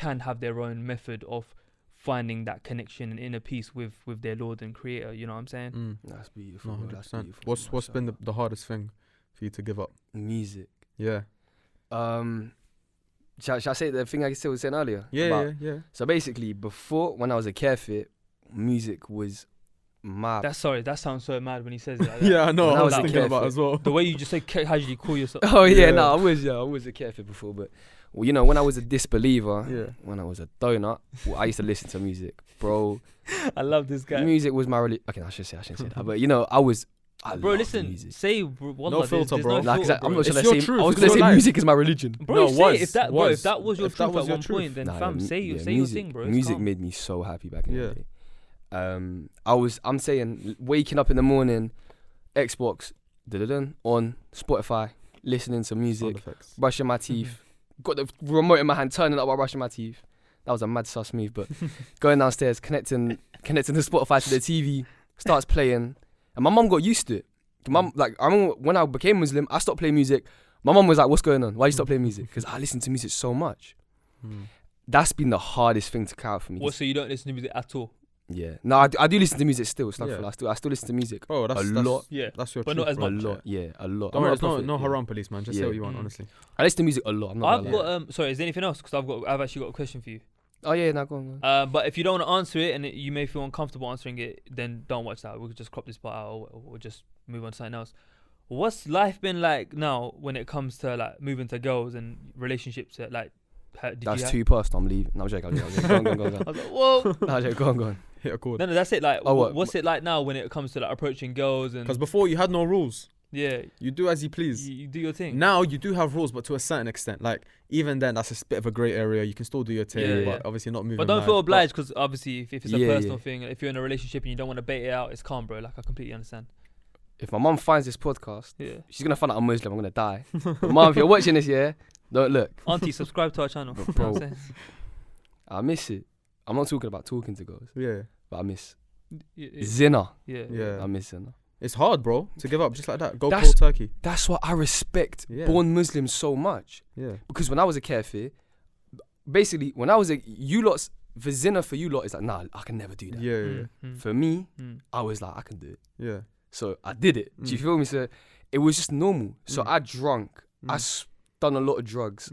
can have their own method of finding that connection and inner peace with their Lord and Creator. You know what I'm saying? That's beautiful. No, Bro. That's 100%. beautiful. What's been the hardest thing for you to give up? Music. Yeah. Shall I say the thing I still was saying earlier? Yeah. So basically, before, when I was a carefit, music was my... That sounds so mad when he says it like that. Yeah, I know. When I I was was a thinking about kid, it as well. The way you just say casually call yourself. Oh yeah, Yeah. no, I was a carefit before, but well, you know, when I was a disbeliever, when I was a donut, I used to listen to music, bro. I love this guy. Music was my okay, I shouldn't say that, but you know, I Bro, loved listen, music. say wallah, No filter, there's bro. No Like, filter, I'm bro. not It's trying your to say. truth, I was it's gonna your say life. music is my religion. Bro, No, say was, if that was your if that truth was at your one truth. point, then Nah, fam, say music, your thing, bro. It's Music calm. made me so happy back in Yeah. the day. I'm saying waking up in the morning, Xbox, on Spotify, listening to Sound music, effects. brushing my teeth, got the remote in my hand, turning up while brushing my teeth. That was a mad sus move, but going downstairs, connecting the Spotify to the TV, starts playing, and my mum got used to it. Mum, like, I remember when I became Muslim, I stopped playing music. My mum was like, "What's going on? Why you stop playing music?" Because I listen to music so much. That's been the hardest thing to carry out for me. What, so you don't listen to music at all? Yeah, no, I do listen to music still. Yeah. I still listen to music. Bro, that's a lot. Yeah, That's your but truth, not as bro. A much. lot, yeah, a lot. Don't I'm worry, not it's a prophet, no yeah. haram police, man. Just say Yeah. what you want, honestly. I listen to music a lot. I'm not I've gonna lie. got sorry, is there anything else? Because I've actually got a question for you. Oh yeah, no, go on. But if you don't want to answer it and you may feel uncomfortable answering it, then don't watch that. We'll just crop this part out or just move on to something else. What's life been like now when it comes to like moving to girls and relationships? Like, That's too personal. I'm leaving. No, I'm joking. Go on. I was like, whoa. No, I'm joking. Go on. Hit a chord. No, that's it. Like, Oh, what? what's it like now when it comes to like approaching girls and Because before you had no rules. yeah, You do as you please. you do your thing. Now you do have rules, but to a certain extent. Like even then, that's a bit of a grey area. You can still do your thing, Yeah, but yeah. obviously not moving. But don't mad. feel obliged because obviously if it's a Yeah, personal yeah. thing, if you're in a relationship and you don't want to bait it out, it's calm, bro. Like I completely understand. If my mum finds this podcast, Yeah. she's gonna find out I'm Muslim. I'm gonna die. But mum, if you're watching this, yeah, don't look. Auntie, subscribe to our channel. Bro, You know what I'm saying? I miss it. I'm not talking about talking to girls, Yeah, but I miss Yeah. zina. yeah. I miss zina. It's hard, bro, to give up just like that. Go That's- cold turkey. That's why I respect Yeah. born Muslims so much. Yeah, Because when I was a kafir, basically when I was you lot's the zina for you lot is like, nah, I can never do that. yeah. For me, Mm. I was like, I can do it. Yeah. So I did it. Do you feel me? So it was just normal. So I drunk. I done a lot of drugs.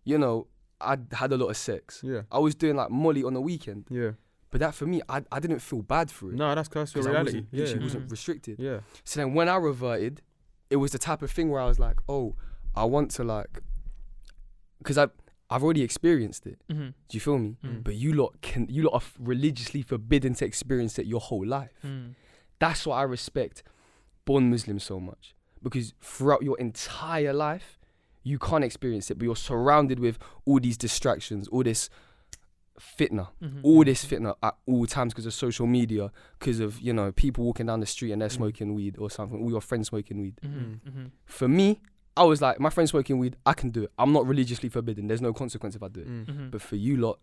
You know, I had a lot of sex. Yeah. I was doing like Molly on the weekend. Yeah. But that for me, I didn't feel bad for it. No, that's your 'Cause I reality. wasn't, Yeah. literally wasn't restricted. Yeah. So then when I reverted, it was the type of thing where I was like, oh, I want to like, because I've already experienced it. Mm-hmm. Do you feel me? But you lot are religiously forbidden to experience it your whole life. That's why I respect born Muslims so much, because throughout your entire life, you can't experience it, but you're surrounded with all these distractions, all this fitna, all this fitna at all times because of social media, because of, you know, people walking down the street and they're smoking weed or something, all your friends smoking weed. For me, I was like, my friend's smoking weed, I can do it. I'm not religiously forbidden. There's no consequence if I do it. But for you lot,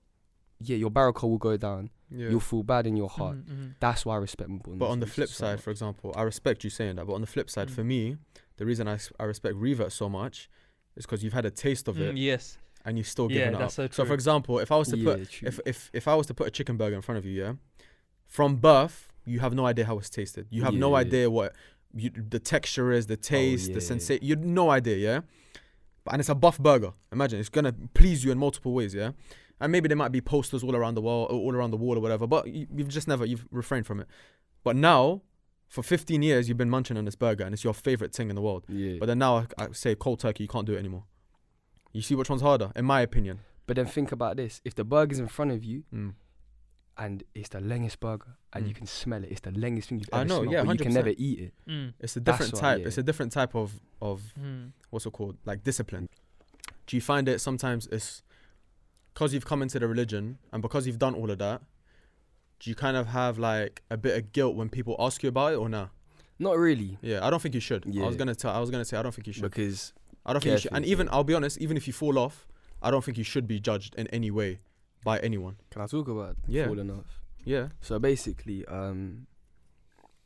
yeah, your barakah will go down. Yeah. You'll feel bad in your heart. That's why I respect my But on the flip side, for example, I respect you saying that. But on the flip side, for me, the reason I respect revert so much is because you've had a taste of it. Yes. And you've still given it that's up. so So for example, if I was to put true. if I was to put a chicken burger in front of you, yeah, from birth you have no idea how it's tasted. You have no idea what the texture is, the taste, the sensation. You have no idea, yeah. And it's a buff burger. Imagine it's gonna please you in multiple ways, yeah. And maybe there might be posters all around the wall or whatever, but you've refrained from it. But now, for 15 years, you've been munching on this burger and it's your favorite thing in the world. Yeah. But then now I say cold turkey, you can't do it anymore. You see which one's harder, in my opinion. But then think about this: if the burger's in front of you, and it's the longest burger, and you can smell it, it's the longest thing you've ever smelled, but you can 100%. never eat it. It's a different That's type. what- It's a different type of what's it called? Like discipline. Do you find it sometimes it's because you've come into the religion and because you've done all of that? Do you kind of have like a bit of guilt when people ask you about it or no? Not really. Yeah, I don't think you should. Yeah. I was gonna say I don't think you should. Because I don't think you should. careful, And even I'll be honest, even if you fall off, I don't think you should be judged in any way by anyone. can I talk about Yeah. falling off? Yeah. So basically,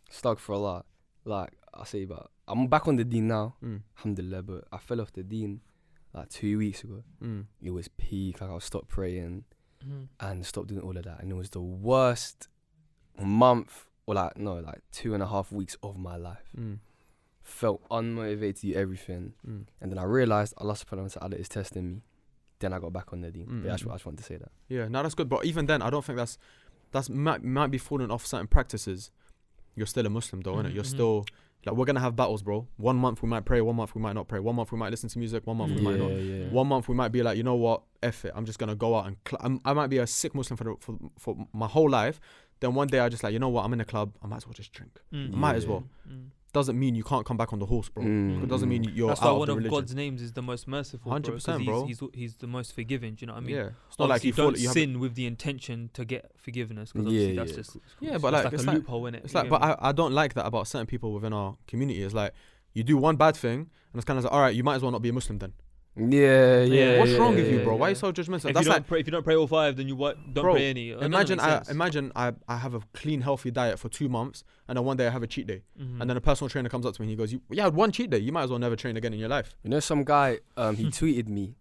stuck for a lot. Like I say, but I'm back on the deen now. Alhamdulillah, but I fell off the deen like 2 weeks ago. It was peak. Like I stopped praying and stopped doing all of that, and it was the worst month, or like 2.5 weeks of my life. Felt unmotivated to do everything, and then I realized Allah subhanahu wa ta'ala is testing me. Then I got back on the deen. But I just wanted to say that. Yeah, no, that's good. But even then, I don't think that's might be falling off certain practices. You're still a Muslim though, innit? You're still, like, we're gonna have battles, bro. 1 month we might pray, 1 month we might not pray. 1 month we might listen to music, 1 month we might not. Yeah. 1 month we might be like, you know what, F it, I'm just gonna go out and I might be a sick Muslim for my whole life. Then one day I just like, you know what, I'm in a club, I might as well just drink. I might as well. Doesn't mean you can't come back on the horse, bro. It doesn't mean you're That's out why of one the of religion. God's names is the most merciful. 100%, bro. He's the most forgiving. Do you know what I mean? Yeah, it's not like you you don't sin with the intention to get forgiveness. Because obviously that's just but that's like a loophole, innit? it's like, but I don't like that about certain people within our community. It's like you do one bad thing, and it's kind of like, all right, you might as well not be a Muslim then. What's wrong with you, bro? Why are you so judgmental? If you don't pray all 5, then you don't pray any. Imagine I have a clean, healthy diet for 2 months, and then one day I have a cheat day, and then a personal trainer comes up to me and he goes, "You had one cheat day. You might as well never train again in your life." You know, some guy, he tweeted me.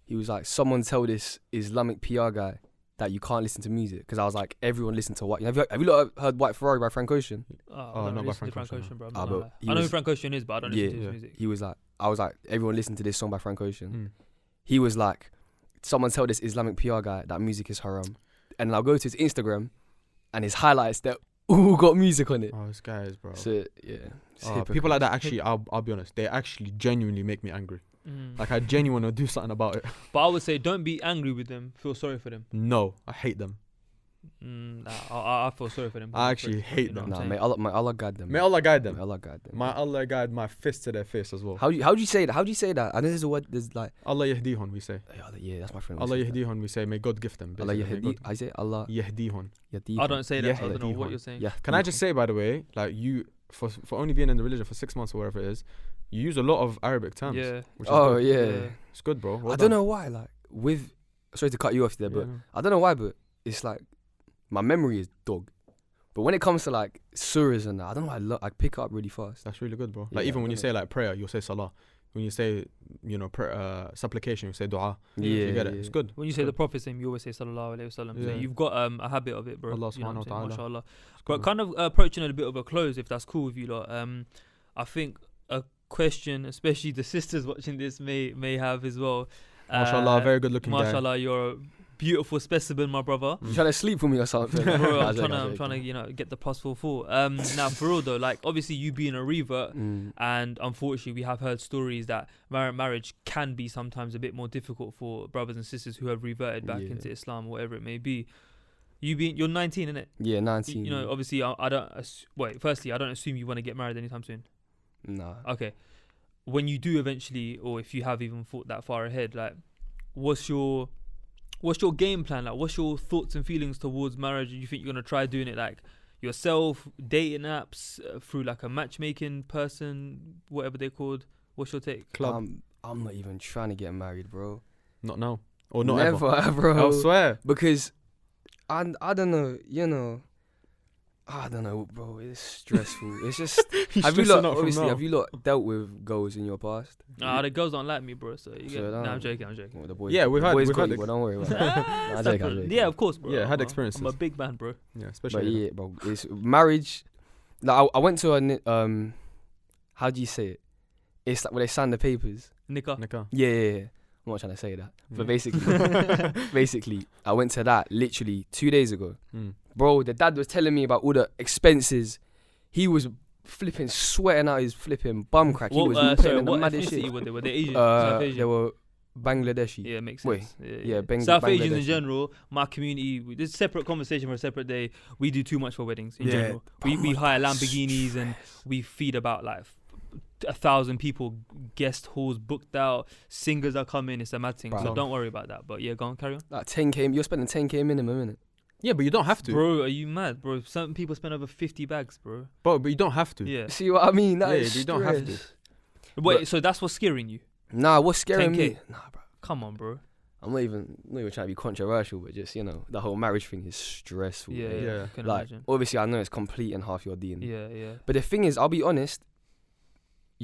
He was like, "Someone tell this Islamic PR guy that you can't listen to music." Because I was like, everyone listen to White. Have you lot heard White Ferrari by Frank Ocean? Not by Frank Ocean, bro. I know was- who Frank Ocean is, but I don't listen to his music. He was like, I was like, everyone listen to this song by Frank Ocean. He was like, someone tell this Islamic PR guy that music is haram. And I'll go to his Instagram, and his highlights, they're all got music on it. Oh, this guy is, bro. So yeah, people like that actually, I'll be honest, they actually genuinely make me angry. Like I genuinely want to do something about it. But I would say, don't be angry with them. Feel sorry for them. No, I hate them. I feel sorry for them. I actually hate them. May Allah guide them. May Allah guide them. May Allah guide them. May Allah guide my fist to their face as well. How do you say that? How do you say that? I know there's a word. There's like Allah yahdihun, we say. Yeah, that's my friend. Allah yahdihun, we say. May God gift them. Allah yahdi. I say Allah yahdihun. I don't say that. I don't know what you're saying. Yeah. Can I just say, by the way, like you, for only being in the religion for 6 months or whatever it is, you use a lot of Arabic terms. Yeah. Which is good. Yeah. It's good, bro. Well I don't know why. Like sorry to cut you off there, but I don't know why, but it's like my memory is dog. But when it comes to like surahs and that, I don't know. I pick up really fast. That's really good, bro. Yeah, Like even when you say like prayer, you'll say salah. When you say, supplication, you say dua. Yeah, you get it. It's good. When you say the Prophet's name, you always say sallallahu alaihi wasallam. So Yeah. you've got a habit of it, bro. Allah You know subhanahu what wa I'm saying? ta'ala. Mashallah. But kind of approaching a bit of a close, if that's cool with you lot. I think a question, especially the sisters watching this may have as well. Mashallah, very good looking guy. Mashallah, you're a beautiful specimen, my brother. You trying to sleep for me or something? Bro, I'm trying to get the +44. Now for real though, like obviously you being a revert, and unfortunately we have heard stories that marriage can be sometimes a bit more difficult for brothers and sisters who have reverted back into Islam, whatever it may be. You're 19, innit? Yeah, 19. You know, obviously I don't. Firstly, I don't assume you want to get married anytime soon. Nah. Okay. When you do eventually, or if you have even thought that far ahead, like, what's your game plan? Like, what's your thoughts and feelings towards marriage? Do you think you're gonna try doing it like yourself, dating apps, through like a matchmaking person, whatever they're called? What's your take? Club. I'm not even trying to get married, bro. Not now. Or not Never, ever. bro. I swear. Because I don't know, I don't know, bro. It's stressful. It's just. Have you lot dealt with girls in your past? The girls don't like me, bro. So you get. So I'm joking. Well, the boys, Yeah, we've had but don't worry about that. I'm joking. Yeah, of course, bro. Yeah, had experiences. I'm a big man, bro. Yeah, But especially. yeah, bro, it's marriage. Like I went to a how do you say it? It's like where they sign the papers. Nikah. Yeah. I'm not trying to say that, but basically, I went to that literally 2 days ago. Bro, the dad was telling me about all the expenses. He was flipping, sweating out his flipping bum crack. He was paying the maddest shit. Were they Asian? South Asian? They were Bangladeshi. Yeah, makes Wait, sense. yeah, South Asians in Bangladeshi. general, my community, this is a separate conversation for a separate day. We do too much for weddings in Yeah. general. We hire Lamborghinis and we feed about like 1,000 people, guest halls booked out, singers are coming, it's a mad thing. Bro. So don't worry about that. But yeah, go on, carry on. Like 10k, you're spending 10k minimum, innit? Yeah, but you don't have to. Bro, are you mad, bro? Some people spend over 50 bags, bro. But you don't have to. Yeah. See what I mean? That is you don't have to. stress. Wait, so that's what's scaring you? Nah, what's scaring 10K? me? Nah, bro. Come on, bro. I'm not even trying to be controversial, but just, the whole marriage thing is stressful. Yeah, mate. Yeah. I can Like, imagine. obviously, I know it's complete and half your DNA. Yeah. But the thing is, I'll be honest,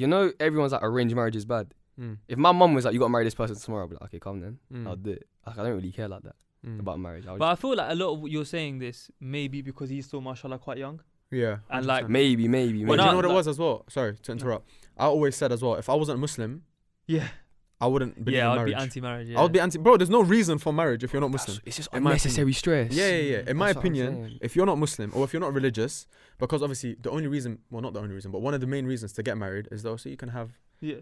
everyone's like, arranged marriage is bad. Mm. If my mum was like, you got to marry this person tomorrow, I'll be like, okay, come then. Mm. I'll do it. Like, I don't really care like that about marriage. But I feel like a lot of what you're saying this maybe because he's still, mashallah, quite young. Yeah. And like, maybe. But Well, do you no, know what it like- was as well? Sorry to interrupt. I always said as well, if I wasn't Muslim, yeah, I wouldn't believe in I'd marriage. be anti-marriage. Yeah. I would be anti. Bro, there's no reason for marriage if you're not Muslim. It's just in my unnecessary stress. Yeah. In my That's what I'm opinion, saying. if you're not Muslim or if you're not religious, because obviously the only reason, well, not the only reason, but one of the main reasons to get married is though so you can have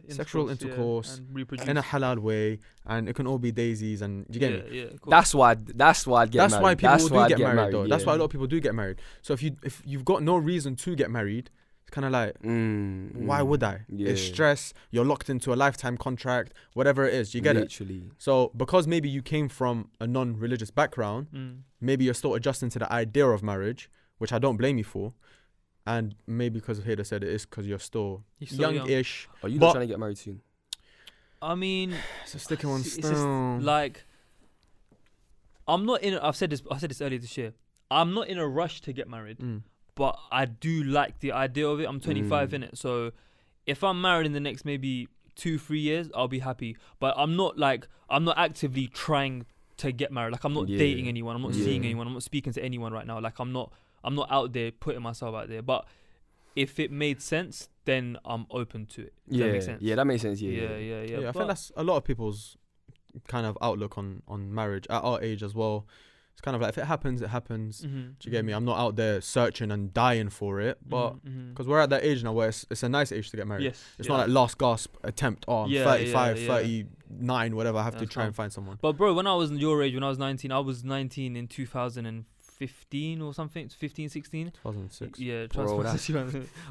sexual intercourse and reproduce in a halal way, and it can all be daisies, and you get me. Yeah, cool. That's why I'd get That's married. why people That's do why I'd get married, though. That's yeah. why a lot of people do get married. So if you've got no reason to get married, it's kind of like, why would I? Yeah. It's stress. You're locked into a lifetime contract, whatever it is. You get it. Literally. So because maybe you came from a non-religious background, maybe you're still adjusting to the idea of marriage, which I don't blame you for. And maybe because Hader said it is because you're still young-ish. Are you not trying to get married soon? I mean, It's a sticky one it's still. just like I'm not in. I said this earlier this year. I'm not in a rush to get married, but I do like the idea of it. I'm 25 in it, so if I'm married in the next maybe 2-3 years, I'll be happy. But I'm not actively trying to get married. Like I'm not dating anyone. I'm not seeing anyone. I'm not speaking to anyone right now. Like I'm not out there putting myself out there. But if it made sense, then I'm open to it. Does that make sense? Yeah, that makes sense. Yeah, I think that's a lot of people's kind of outlook on marriage at our age as well. It's kind of like, if it happens, it happens. Do you get me? I'm not out there searching and dying for it, but because we're at that age now where it's a nice age to get married. Yes, it's not like last gasp attempt. Oh, I'm 35, 39, whatever. I have to try and find someone. But bro, when I was your age, when I was 19, I was 19 in 2015 or something. 15, 16. 2006. Yeah, Bro,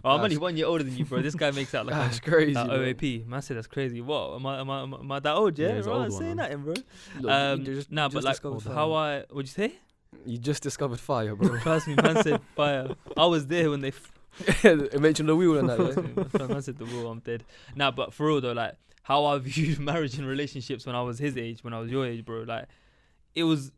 I'm only 1 year older than you, bro. This guy makes out like That's crazy. that bro. OAP. Man said that's crazy. What? Am I that old? Yeah, he's bro. an I'm old one, saying man. nothing, bro. Look, you Nah, just but like discovered fire. what'd you say? You just discovered fire, bro. Trust me, man said fire. I was there when they. It mentioned the wheel and that. Man said the wall. I'm dead. Nah, but for real though, like how I viewed marriage and relationships when I was his age, when I was your age, bro. Like it was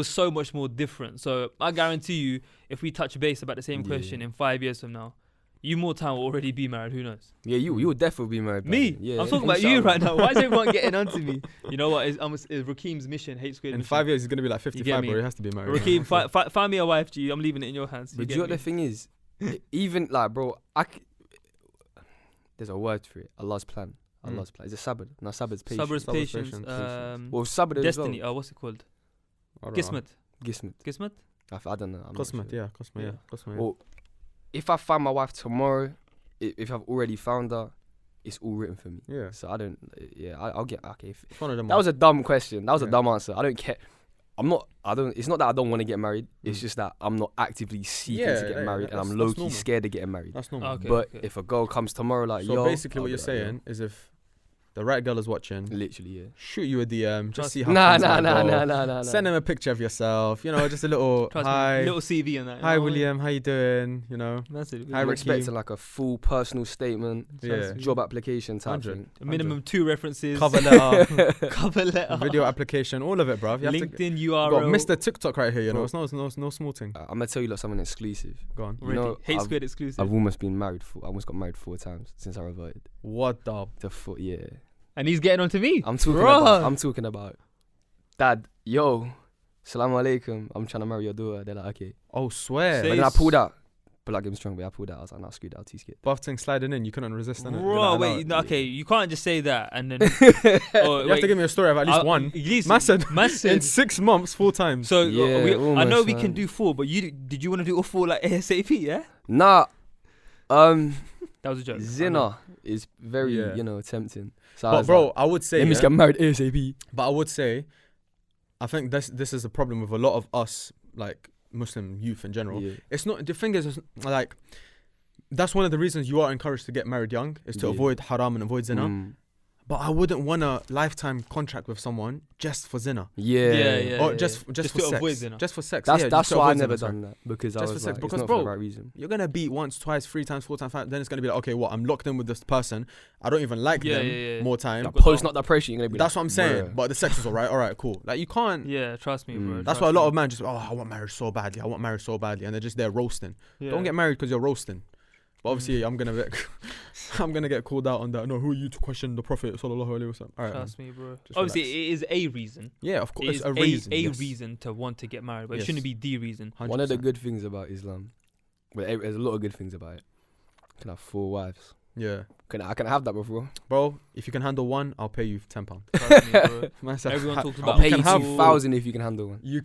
so much more different. So I guarantee you, if we touch base about the same question in 5 years from now, you more time will already be married. Who knows? Yeah, you would definitely be married. Me? by then. Yeah, I'm talking about you inshallah. right now. Why is everyone getting onto me? You know what? It's Rakeem's mission, H squared In mission. 5 years, he's going to be like 55, me? bro. He has to be married. Rakeem, find me a wife, G. I'm leaving it in your hands. But you know what the thing is? Even like, bro, there's a word for it. Allah's plan. Allah's plan. Is it sabr? No, sabr's patience. Sabr's Sabr's patience. patience. Well, sabr as Destiny. well. What's it called? I don't know. Qismat. Gismet. I don't know. I'm not Qismat, sure. yeah. Qismat, yeah. Qismat, yeah. Well, if I find my wife tomorrow, if I've already found her, it's all written for me. Yeah. So I don't. Yeah, I'll get. Okay. It's one of them. That was a dumb question. That was a Yeah. dumb answer. I don't care. It's not that I don't want to get married. It's just that I'm not actively seeking to get married, and I'm that's low-key normal. scared of getting married. That's normal. Okay. But if a girl comes tomorrow, like, So yo, basically, I'll what be you're like, saying is if the right girl is watching, literally, yeah. shoot you a DM, just Trust see me. how Nah, things might go. nah. Send him a picture of yourself, you know, just a little Trust hi. me. Little CV and that. Hi, William, how you doing? You know, That's it. Hi, I'm Ricky. expecting like a full personal statement, Yeah. job application type 100. thing. Minimum 2 references. cover letter, Cover letter. video application, all of it, bruv. You have to LinkedIn got URL. Mr. TikTok right here, you know. Bro. It's no small thing. I'm gonna tell you like something exclusive. Go on. You Ready. know, Hate I've- squared exclusive. I've almost been married. I almost got married 4 times since I reverted. What the? Yeah. And he's getting on to me. I'm talking about. Dad, yo, Assalamu alaikum. I'm trying to marry your daughter. They're like, okay. Oh, swear. Say But then I pulled out. But like, I'm strong, but I pulled out. I was like, nah, screw that. I'll too scared. Buff thing sliding in, you couldn't resist, innit? Bro, wait, no, okay, you can't just say that and then. You have to give me a story of at least one. At least, Man said in massive. 6 months, 4 times. So Yeah, I almost, know we can man. do 4, but did you want to do all 4 like ASAP? Yeah, Nah, that was a joke. zina is very, Yeah. tempting. So I But was bro, like, I would say, let me just get married ASAP. but I would say, I think this is a problem with a lot of us, like Muslim youth in general. Yeah. It's not, the thing is, it's like, that's one of the reasons you are encouraged to get married young, is to Yeah. avoid haram and avoid zina. Mm. But I wouldn't want a lifetime contract with someone just for zina. Yeah. Or just for to sex. avoid zina. Just for sex. That's just to why I avoid never zina, done that, because I Just was for sex, like, because, it's not for the bro, right reason. You're gonna beat once, twice, 3 times, 4 times, 5. Then it's gonna be like, okay, what? I'm locked in with this person. I don't even like them. More time. Like, post not that pressure. You're gonna be. That's like, what I'm saying. bruh. But the sex is alright. Alright, cool. Like you can't. Yeah, trust me, bro. That's why a lot of men just, I want marriage so badly. I want marriage so badly, and they're just there roasting. Don't get married because you're roasting. But obviously, I'm gonna get called out on that. No, who are you to question the Prophet sallallahu alaihi wasallam? All right, Trust me, bro. Just Obviously, relax. it is a reason. Yeah, of course, It it's is a reason. a reason to want to get married, but it shouldn't be the reason. 100%. One of the good things about Islam, well, there's a lot of good things about it. You can have 4 wives. Yeah, I can have that before. bro. If you can handle one, I'll pay you £10. Trust me, bro. Man said, Everyone talks I'll about pay you can have 2,000 if you can handle one. you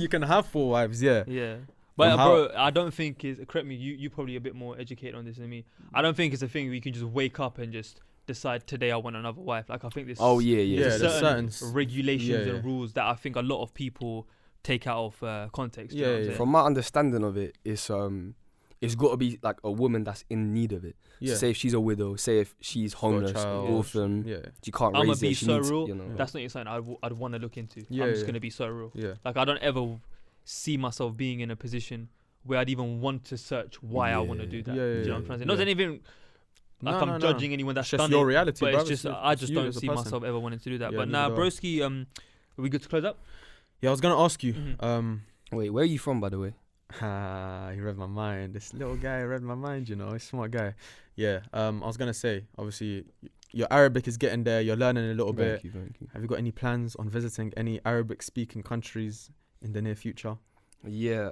can have 4 wives. Yeah, Yeah. But how- bro, I don't think it's, correct me, you probably a bit more educated on this than me. I don't think it's a thing where you can just wake up and just decide today I want another wife. Like I think this Oh yeah. there's there's certain certain regulations yeah. and rules that I think a lot of people take out of context. you know Yeah, what I'm yeah. saying? From my understanding of it, it's got to be like a woman that's in need of it. yeah. So say if she's a widow, say if she's homeless, child. orphan, Yeah, she can't I'ma raise be it. She so needs, real. you know. That's not even something I'd want to look into. Yeah, I'm just yeah. gonna be so real. yeah. Like I don't ever see myself being in a position where I'd even want to search why I want to do that. Yeah, Do you know yeah, what I'm trying to say? yeah. Not that even like I'm judging anyone that's It's just done your it, reality, but bro. it's just I just you don't as a see person. myself ever wanting to do that. Yeah, But neither nah, do I. broski, are we good to close up? Yeah, I was gonna ask you. Mhm. Wait, where are you from, by the way? He read my mind. This little guy read my mind. You know, he's a smart guy. Yeah. I was gonna say, obviously, your Arabic is getting there. You're learning a little bit. Thank you. Have you got any plans on visiting any Arabic-speaking countries in the near future? Yeah.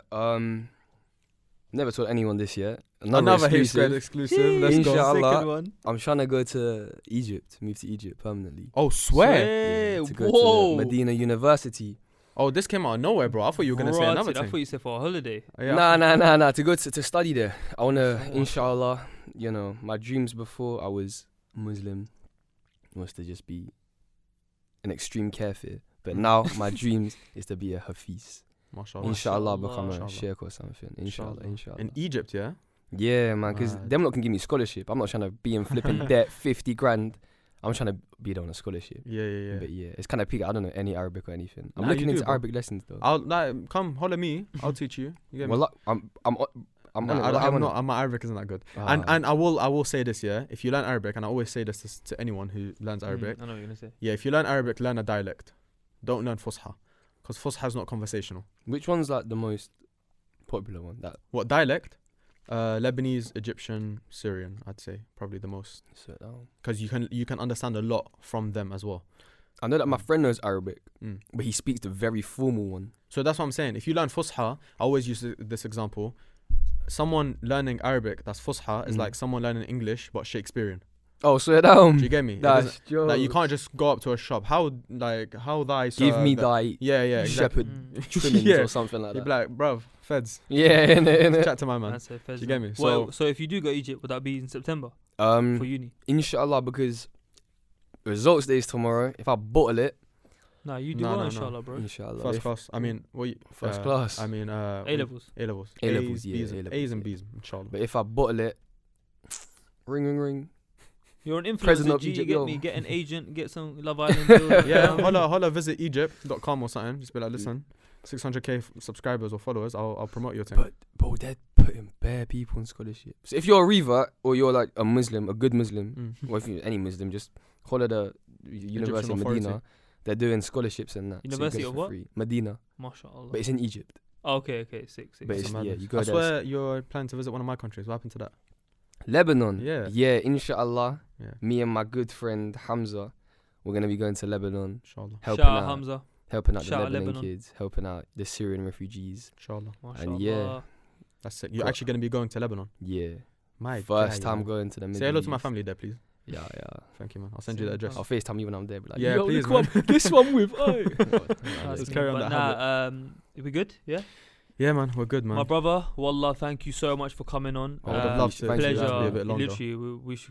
Never told anyone this yet. Another Hate exclusive. Squared exclusive. Let's go. Inshallah. Second one. I'm trying to go to Egypt, move to Egypt permanently. Oh, swear. Yeah, to go Whoa. to Medina University. Oh, this came out of nowhere, bro. I thought you were gonna say another I thing. thought you said for a holiday. Yeah. Nah. To go to study there. I wanna, Oh, inshallah. You know, my dreams before I was Muslim was to just be an extreme kafir, but now my dreams is to be a hafiz. Mashallah. Inshallah, Mashallah. become a Inshallah. sheikh or something. Inshallah. In Egypt, yeah. Yeah, man, because Mad. them lot can give me scholarship. I'm not trying to be in flipping debt, 50 grand. I'm trying to be there on a scholarship. Yeah. But yeah, it's kind of peak. I don't know any Arabic or anything. I'm Nah, looking you into do, bro. Arabic lessons though. I'll come holler me. I'll teach you. You get me? Well, I'm on it. I'm Like, not. My Arabic isn't that good. Ah. And I will say this, yeah. If you learn Arabic, and I always say this to anyone who learns Arabic, I know what you're gonna say. yeah. If you learn Arabic, learn a dialect. Don't learn Fusha, because Fusha is not conversational. Which one's like the most popular one? That What dialect? Lebanese, Egyptian, Syrian. I'd say probably the most, so that one. because you can understand a lot from them as well. I know that my friend knows Arabic, Mm. but he speaks the very formal one. So that's what I'm saying. If you learn Fusha, I always use this example. Someone learning Arabic that's Fusha is Mm. like someone learning English but Shakespearean. Oh, so that Do you get me? It doesn't- that's like you can't just go up to a shop. How thy give sir, me that- thy Yeah, exactly. shepherd Mm. trimmings Yeah. or something like You'd that. be like, bruv, feds. Yeah, innit? Chat to my man. That's a fair You get me? Well, so if you do go Egypt, would that be in September for Um, uni? inshallah, because results day is tomorrow. If I bottle it, Nah, you do No, well, no, no. inshallah, bro. inshallah. First if- class. I mean, First class. I mean, A levels. A levels. A-levels, yeah, B's, A-levels, A's and yeah. B's, inshallah. But if I bottle it, ring. You're an President influencer, of G. You Egypt, get yo. me? Get an agent. Get some Love Island deal. Yeah, holla, visit Egypt.com or something. Just be like, listen, 600k subscribers or followers. I'll promote your thing. But bro, they're putting bare people on scholarships. So if you're a revert or you're like a Muslim, a good Muslim, Mm. or if you're any Muslim, just holler the University of Authority. Medina. They're doing scholarships and that. so you University get it of for what? free. Medina, MashaAllah. but it's in Egypt. Oh, okay, sick. But It's it's, madness. yeah, you go I there. swear you're planning to visit one of my countries. What happened to that? Lebanon. Yeah. Inshallah. Yeah, Me and my good friend Hamza, we're gonna be going to Lebanon, inshallah. helping Shout out out, Hamza. helping out the Shout out Lebanon, Lebanon. kids, helping out the Syrian refugees. Inshallah. MashaAllah. yeah. That's sick. You're Got- actually going to be going to Lebanon. Yeah, My first guy, time yeah. going to the Middle Say hello to my East. family there, please. Yeah. Thank you, man. I'll send you the address. I'll FaceTime you when I'm there. Be like, Yeah, yo, please, look man. this one with. Let's That's carry me. on But that are we good? Yeah. Yeah, man. We're good, man. My brother, Wallah, thank you so much for coming on. I would have loved to. Thank you. It has to be a Pleasure. bit longer. Literally,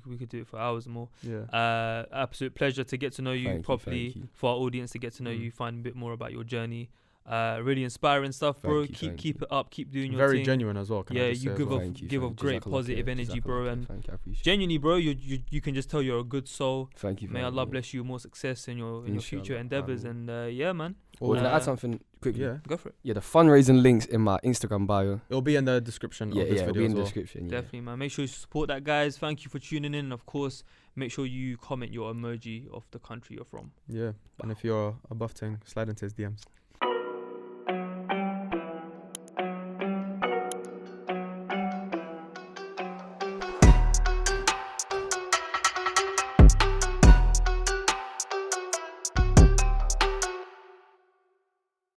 we could do it for hours more. Yeah. Absolute pleasure to get to know you Thank you, properly, thank you. for our audience to get to know Mm. you, find a bit more about your journey. Really inspiring stuff, bro. Thank you. Keep it up. Keep doing your Very thing. genuine as well. Yeah, you give off Thank you, give thank off you. great Jazakallah positive khair, energy, bro. jazakallah khair. And Thank you, I appreciate it. genuinely, bro, you can just tell you're a good soul. Thank you. May Allah bless you more success in your future Inshallah, endeavors. ameen. And yeah, man, Or can I Uh, add something quickly? Yeah, go for it. Yeah, the fundraising links in my Instagram bio. it'll be in the description Yeah, of this it'll video be as in the well. description. Yeah. Definitely, man. Make sure you support that, guys. Thank you for tuning in. And of course, make sure you comment your emoji of the country you're from. Yeah, and if you're a buff thing, slide into his DMs.